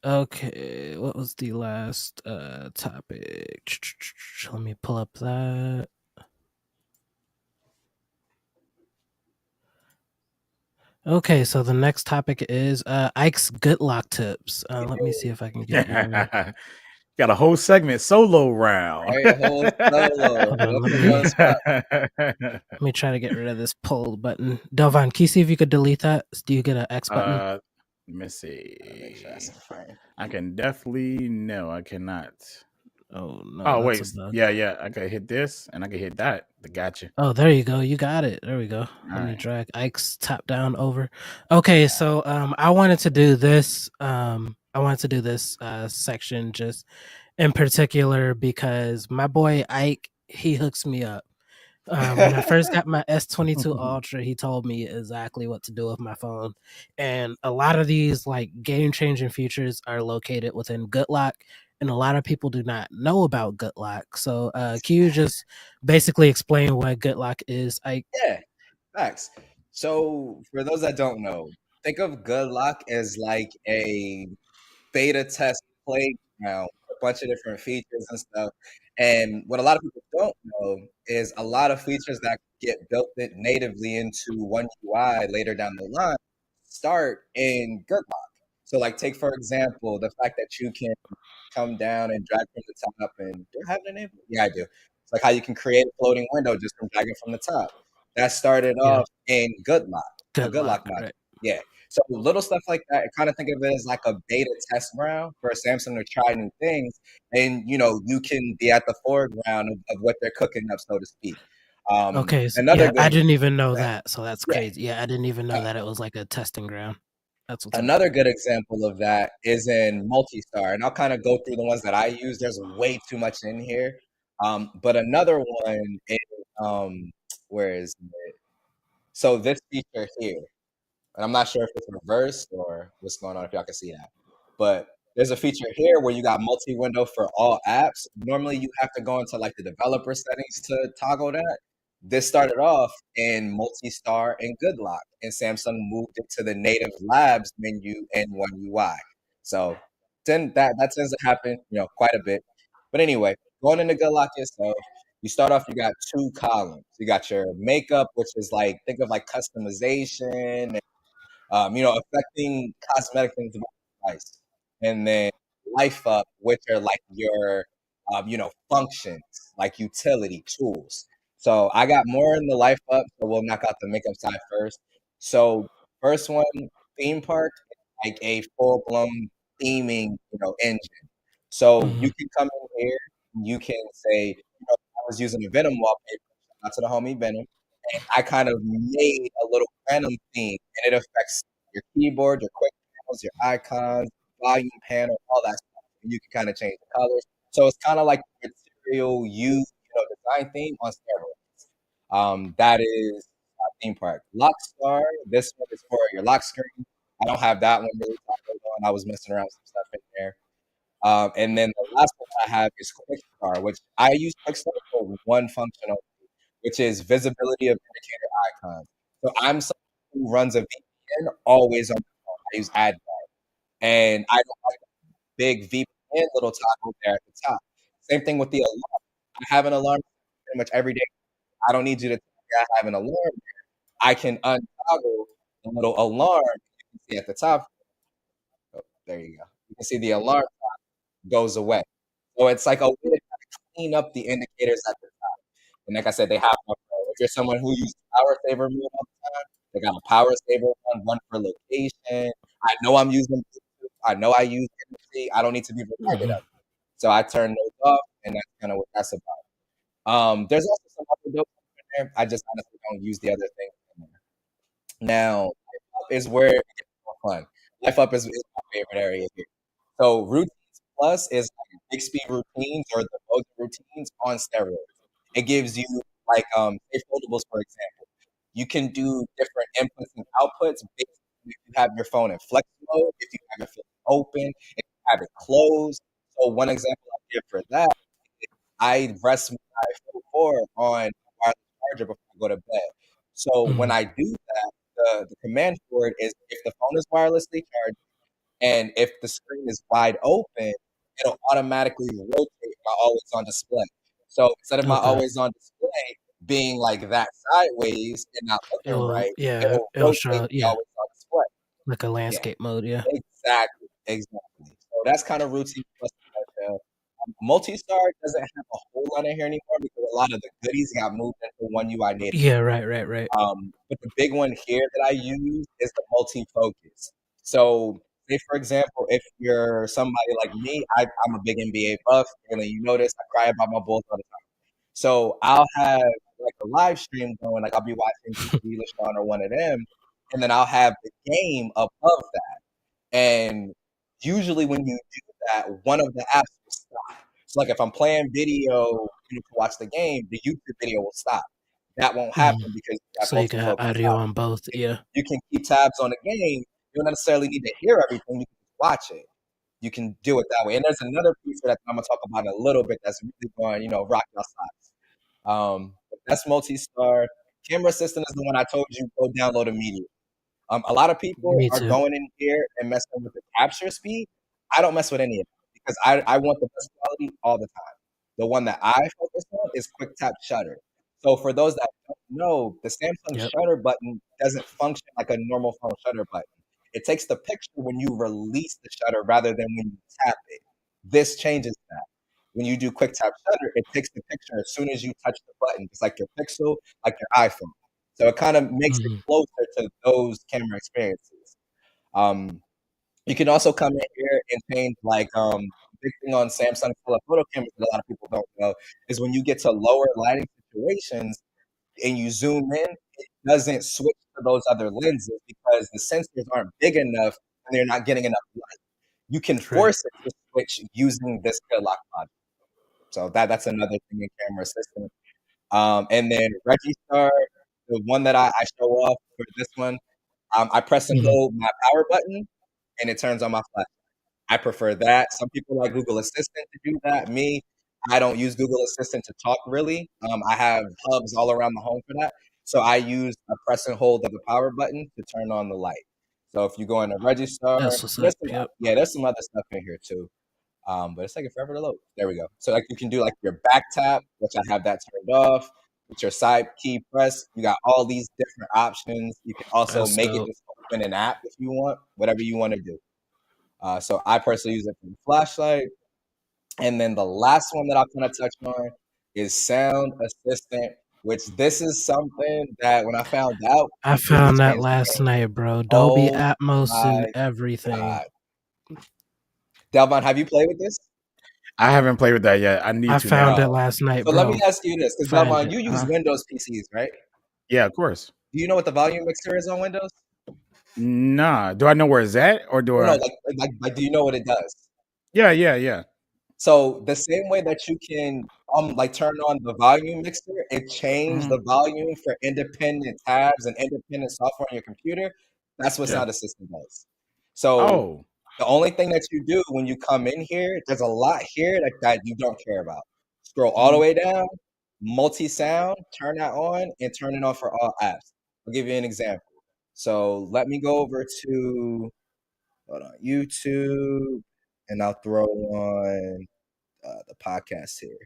Okay, what was the last topic? Let me pull up that. Okay, so the next topic is Ike's good lock tips. Let me see if I can get your. Got a whole segment solo round. Right, whole solo. Hold on, Don't put me on the spot. let me try to get rid of this poll button. Delvon, can you see if you could delete that? Do you get an X button? Let me Gotta make sure that's see. in frame. I can definitely no, I cannot. Oh no, Oh that's wait, a bug. yeah, yeah. I can hit this and I can hit that. Gotcha. Oh, there you go. You got it. There we go. All Let me right. drag Ike's top down over. Okay, so I wanted to do this. I wanted to do this section just in particular because my boy Ike, he hooks me up. When I first got my S22 Ultra, he told me exactly what to do with my phone. And a lot of these like game changing features are located within GoodLock, and a lot of people do not know about GoodLock. So, can you just basically explain what GoodLock is? I Yeah, facts. So for those that don't know, think of Good Luck as like a beta test playground, a bunch of different features and stuff. And what a lot of people don't know is a lot of features that get built in natively into one UI later down the line start in Good Luck. So, like, take for example the fact that you can come down and drag from the top. And do I have it enabled? Yeah, I do. It's like how you can create a floating window just from dragging from the top. That started Yeah, off in Good Lock, a Good GoodLock, Lock module. right? Yeah. So little stuff like that, kind of think of it as like a beta test ground for Samsung to try new things, and you can be at the foreground of what they're cooking up, so to speak. Okay, Another yeah, good, I didn't even know yeah, that, so that's yeah. crazy. Yeah, I didn't even know Uh, that it was like a testing ground. That's what's up. Another good example of that is in Multistar, and I'll kind of go through the ones that I use. There's way too much in here, but another one is where is it? So this feature here, and I'm not sure if it's reversed or what's going on, if y'all can see that. But there's a feature here where you got multi-window for all apps. Normally you have to go into like the developer settings to toggle that. This started off in multi-star and good lock, and Samsung moved it to the native labs menu in one UI. So then that tends to happen, quite a bit. But anyway, going into good lock itself, you start off, you got two columns. You got your makeup, which is like think of like customization, affecting cosmetic things about the device. And then life up, which are like your, functions, like utility tools. So I got more in the life up, so we'll knock out the makeup side first. So first one, theme park, like a full blown theming, engine. So you Mhm. can come in here, you can say, I was using a Venom wallpaper, shout out to the homie Venom. I kind of made a little random theme, and it affects your keyboard, your quick panels, your icons, volume panel, all that stuff. And you can kind of change the colors. So it's kind of like the material you design theme on steroids. That is theme park. Lockstar, this one is for your lock screen. I don't have that one really tackled on. I was messing around with some stuff in there. And then the last one I have is QuickStar, which I use QuickStar for one function only, which is visibility of indicator icons. So I'm someone who runs a VPN always on my phone. I use AdGuard, and I don't like a big VPN little toggle there at the top. Same thing with the alarm. I have an alarm pretty much every day. I don't need you to tell me I have an alarm. I can untoggle the little alarm you can see at the top. Oh, there you go. You can see the alarm goes away. So it's like a way to clean up the indicators at the top. And like I said, they have one if you're someone who uses power saver mode all the time, they got a power saver one for location. I know I'm using Bluetooth. I know I use NFC. I don't need to be reminded Mhm. of it. So I turn those off, and that's kind of what that's about. There's also some other dope in there. I just honestly don't use the other things in there. Now, Life Up is where it gets more fun. Life Up is my favorite area here. So Routines Plus is like Bixby routines or the mode routines on steroids. It gives you like say foldables, for example. You can do different inputs and outputs based on if you have your phone in flex mode, if you have your phone open, if you have it closed. So one example I give for that, I rest my phone 4 on a wireless charger before I go to bed. So when Mhm. I do that, the command for it is if the phone is wirelessly charged and if the screen is wide open, it'll automatically rotate my always on display. So instead of my Okay. always on display being like that sideways and not looking right, it'll It'll rotate show, the yeah, always on display. like a Yeah, landscape mode, yeah. exactly, exactly. So that's kind of routine plus in a nutshell. Multi-star doesn't have a whole lot in here anymore because a lot of the goodies got moved into one UI native. Yeah, right. But the big one here that I use is the multi-focus. So, say for example, if you're somebody like me, I'm a big NBA buff, and you notice I cry about my Bulls all the time. So I'll have like a live stream going, like I'll be watching TV, LaShawn or one of them, and then I'll have the game above that. And usually when you do that, one of the apps will stop. So like if I'm playing video, to watch the game, the YouTube video will stop. That won't Mhm. happen because you have So you can have multi-focus audio out. on both, yeah. You can keep tabs on the game. You don't necessarily need to hear everything. You can just watch it. You can do it that way. And there's another piece of that I'm gonna talk about in a little bit that's really going, rock your socks. But that's multi-star. Camera assistant is the one I told you go download immediately. A lot of people Me are too. going in here and messing with the capture speed. I don't mess with any of it because I want the best quality all the time. The one that I focus on is quick tap shutter. So for those that don't know, the Samsung Yep. shutter button doesn't function like a normal phone shutter button. It takes the picture when you release the shutter rather than when you tap it. This changes that. When you do quick tap shutter, it takes the picture as soon as you touch the button, just like your Pixel, like your iPhone. So it kind of makes it Mhm. closer to those camera experiences. Um, you can also come in here and change like big thing on Samsung telephoto cameras that a lot of people don't know is when you get to lower lighting situations and you zoom in, it doesn't switch to those other lenses because the sensors aren't big enough and they're not getting enough light. You can Right. force it to switch using this clear lock module. So that's another thing in camera system. And then Registar, the one that I show off for this one, I press and Mhm. hold my power button and it turns on my flash. I prefer that. Some people like Google Assistant to do that. Me, I don't use Google Assistant to talk really. I have hubs all around the home for that. So I use a press and hold of the power button to turn on the light. So if you go into Registar, That's what's there's up, some, yep. yeah, there's some other stuff in here too. But it's taking forever to load. There we go. So like you can do like your back tap, which I have that turned off. With your side key press, you got all these different options. You can also That's make it dope. just open an app if you want, whatever you want to do. So I personally use it for the flashlight. And then the last one that I'm going to touch on is Sound Assistant, which this is something that when I found out I completely found that changed the last game. night, bro. Dolby Oh Atmos and my everything. God. Delvon, have you played with this? I haven't played with that yet. I need I to found now. it Bro. last night, So let me bro. ask you this, because Find Delvon, it. you use Windows PCs, right? Yeah, of course. Do you know what the volume mixer is on Windows? Nah. Do I know where it's at, or do No, no, I? like do you know what it does? Yeah. So the same way that you can like turn on the volume mixer, it changed Mhm. the volume for independent tabs and independent software on your computer. That's what Yeah. Sound Assistant does. So Oh. the only thing that you do when you come in here, there's a lot here that you don't care about. Scroll all the Mhm. way down, multi-sound, turn that on, and turn it on for all apps. I'll give you an example. So let me go over to hold on, YouTube, and I'll throw on the podcast here.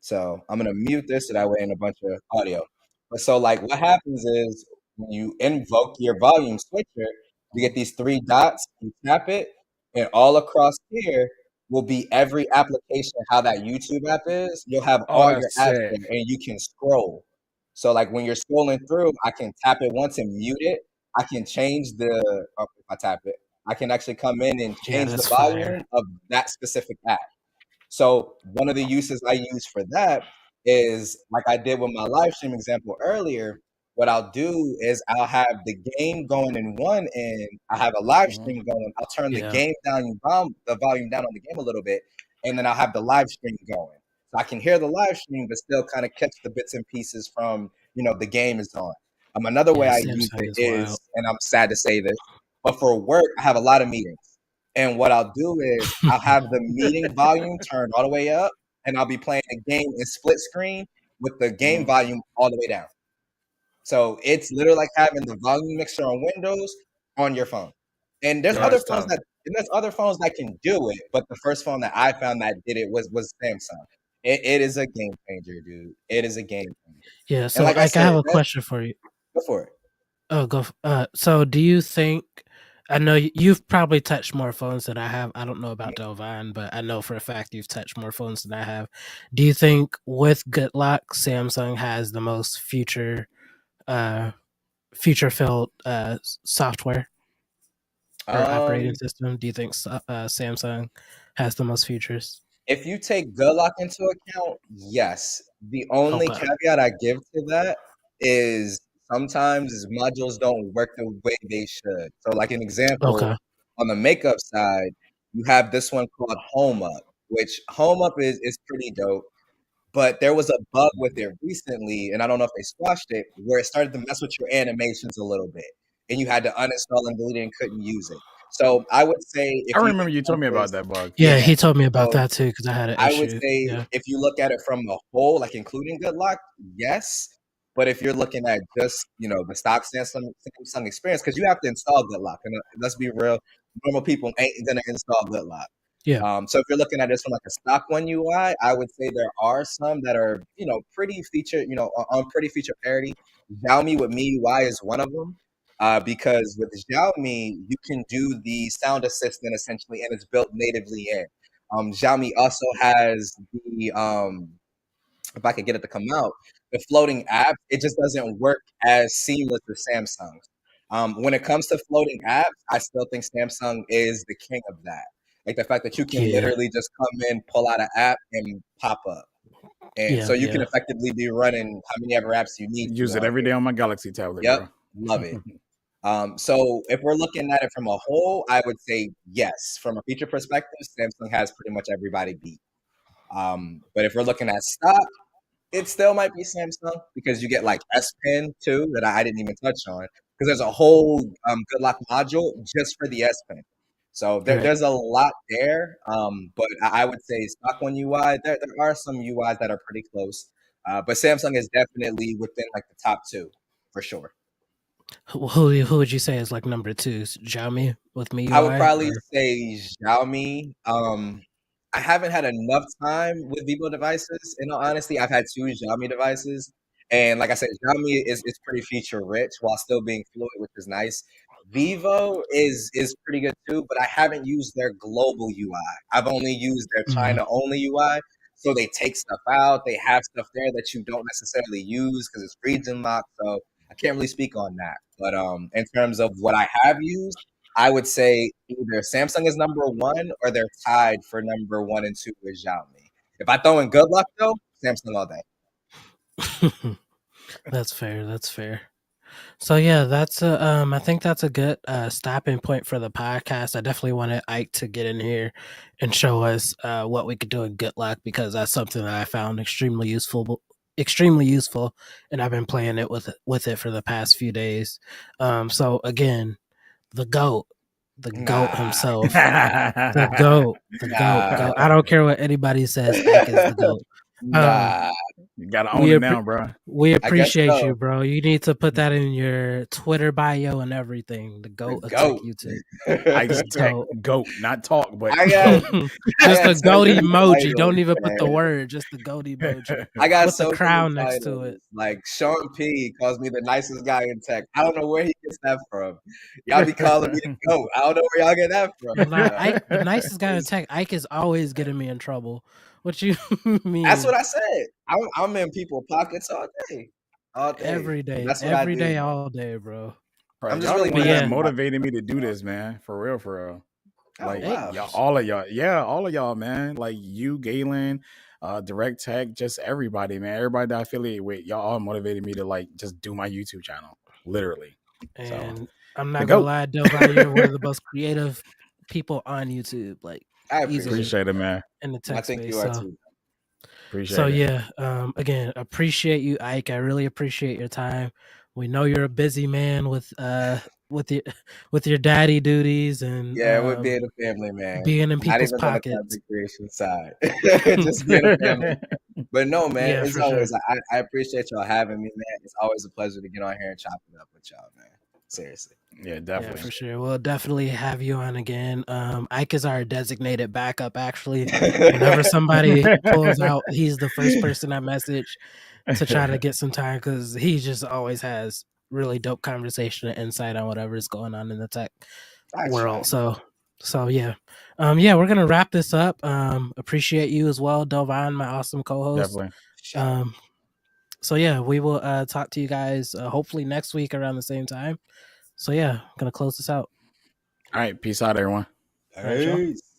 So I'm gonna mute this so that way in a bunch of audio. But so like what happens is when you invoke your volume switcher, you get these three dots, you tap it, and all across here will be every application how that YouTube app is. You'll have Oh, all your that's apps sick. there and you can scroll. So like when you're scrolling through, I can tap it once and mute it. I can change if I tap it, I can actually come in and Yeah, change the that's fire. volume of that specific app. So one of the uses I use for that is like I did with my live stream example earlier. What I'll do is I'll have the game going in one end. I have a live Mhm. stream going. I'll turn the Yeah. game down, the volume down on the game a little bit, and then I'll have the live stream going. So I can hear the live stream, but still kind of catch the bits and pieces from the game is on. Another way Yeah, I use Samsung it is wild. is, and I'm sad to say this, but for work I have a lot of meetings. And what I'll do is I'll have the meeting volume turned all the way up, and I'll be playing a game in split screen with the game Mhm. volume all the way down. So it's literally like having the volume mixer on Windows on your phone. And there's Yo, other that's phones tough. that can do it, but the first phone that I found that did it was Samsung. It is a game changer, dude. It is a game changer. Yeah, And so like I Ike, I said, have a that's question for you. go for it. Oh, so do you think? I know you've probably touched more phones than I have. I don't know about Delvine, but I know for a fact you've touched more phones than I have. Do you think with Good Luck, Samsung has the most uh, future filled software or operating Um, system? Do you think Samsung has the most features? If you take good luck into account, yes. The only Okay. caveat I give to that is sometimes modules don't work the way they should. So, like an example, Okay. on the makeup side, you have this one called Home Up, which Home Up is pretty dope. But there was a bug with it recently, and I don't know if they squashed it, where it started to mess with your animations a little bit, and you had to uninstall and delete it and couldn't use it. So I would say I if you remember you look told at me about this, that bug. Yeah, yeah. he told me about So that too because I had an I would issue. say Yeah. if you look at it from a whole, like including good luck, yes. But if you're looking at just the stock Samsung experience, because you have to install good luck, and let's be real, normal people ain't gonna install good luck. Yeah. So if you're looking at this from like a stock one UI, I would say there are some that are pretty feature on pretty feature parity. Xiaomi with MIUI is one of them. Because with Xiaomi, you can do the sound assistant essentially, and it's built natively in. Xiaomi also has the if I could get it to come out, the floating app. It just doesn't work as seamless as Samsung's. When it comes to floating apps, I still think Samsung is the king of that. Like the fact that you can Yeah. literally just come in, pull out an app, and pop up, and so Yeah. you can Yeah. effectively be running how many ever apps you need to Use it on every here. day on my Galaxy tablet, Yep, bro. love it. So if we're looking at it from a whole, I would say yes. From a feature perspective, Samsung has pretty much everybody beat. But if we're looking at stock, it still might be Samsung because you get like S Pen too that I didn't even touch on because there's a whole good luck module just for the S Pen. So Right. there's a lot there. But I would say stock one UI. There are some UIs that are pretty close. But Samsung is definitely within like the top two for sure. Who would you say is like number two? Xiaomi with I would MIUI probably or say Xiaomi. I haven't had enough time with Vivo devices. In all honesty, I've had two Xiaomi devices, and like I said, Xiaomi is pretty feature rich while still being fluid, which is nice. Vivo is pretty good too, but I haven't used their global UI. I've only used their mm, China only UI. So they take stuff out. They have stuff there that you don't necessarily use because it's region locked. So I can't really speak on that. But in terms of what I have used, I would say either Samsung is number one or they're tied for number one and two with Xiaomi. If I throw in good luck though, Samsung all day. that's fair. That's fair. So yeah, that's a I think that's a good stopping point for the podcast. I definitely wanted Ike to get in here and show us what we could do in Good Luck, because that's something that I found extremely useful, and I've been playing it with it for the past few days. So again, the goat, the goat Nah, himself, the goat. I nah, don't care what anybody says. Ike is the goat. Um, nah. You gotta own we it appre now, bro. we I guess appreciate you, so. bro. You need to put that in your Twitter bio and everything. The The goat of tech goat. YouTube. Ike's The tech goat. goat, not talk, but I got goat. I Just got the so goat many emoji. titles, Don't even put the man. word, just the goat emoji I got with the so many crown next to titles. it. Like Sean P calls me the nicest guy in tech. I don't know where he gets that from. Y'all be calling me the goat. I don't know where y'all get that from. Nah, Ike, the nicest guy in tech. Ike is always getting me in trouble. What you That's mean? what I said. I'm in people's pockets all day, all day. But that's what I Every do, day, man. all day, bro. Bro, I'm just y'all the really But one that yeah, passionate about motivated me to do stuff. this, man. For real, for real. Oh Like hey, wow. y'all, all of y'all, yeah, all of y'all, man. Like you, Galen, Direct Tech, just everybody, man. Everybody that I affiliate with, y'all all motivated me to like just do my YouTube channel, literally. So and I'm the not gonna goat. lie, Delvi, you're one of the most creative people on YouTube, like I easily appreciate Appreciate it, man. in the it. I tech think space. you are So too. So Appreciate it. yeah, again, appreciate you, Ike. I really appreciate your time. We know you're a busy man with your with your daddy duties and Yeah, we're being a family, man. being in Not people's even on the pockets. content creation side. Just being a family. But no, man, Yeah, it's for always sure. I appreciate y'all having me, man. It's always a pleasure to get on here and chop it up with y'all, man. Seriously. Yeah, Yeah, definitely. for sure. We'll definitely have you on again. Ike is our designated backup. Actually, whenever somebody pulls out, he's the first person I message to try to get some time, because he just always has really dope conversation and insight on whatever is going on in the tech I world. try. So yeah. Yeah, we're gonna wrap this up. Appreciate you as well, Delvon, my awesome co-host. Definitely. Shout out. Um, so yeah, we will talk to you guys hopefully next week around the same time. So yeah, gonna close this out. All right, peace out, everyone. All right, y'all. Peace.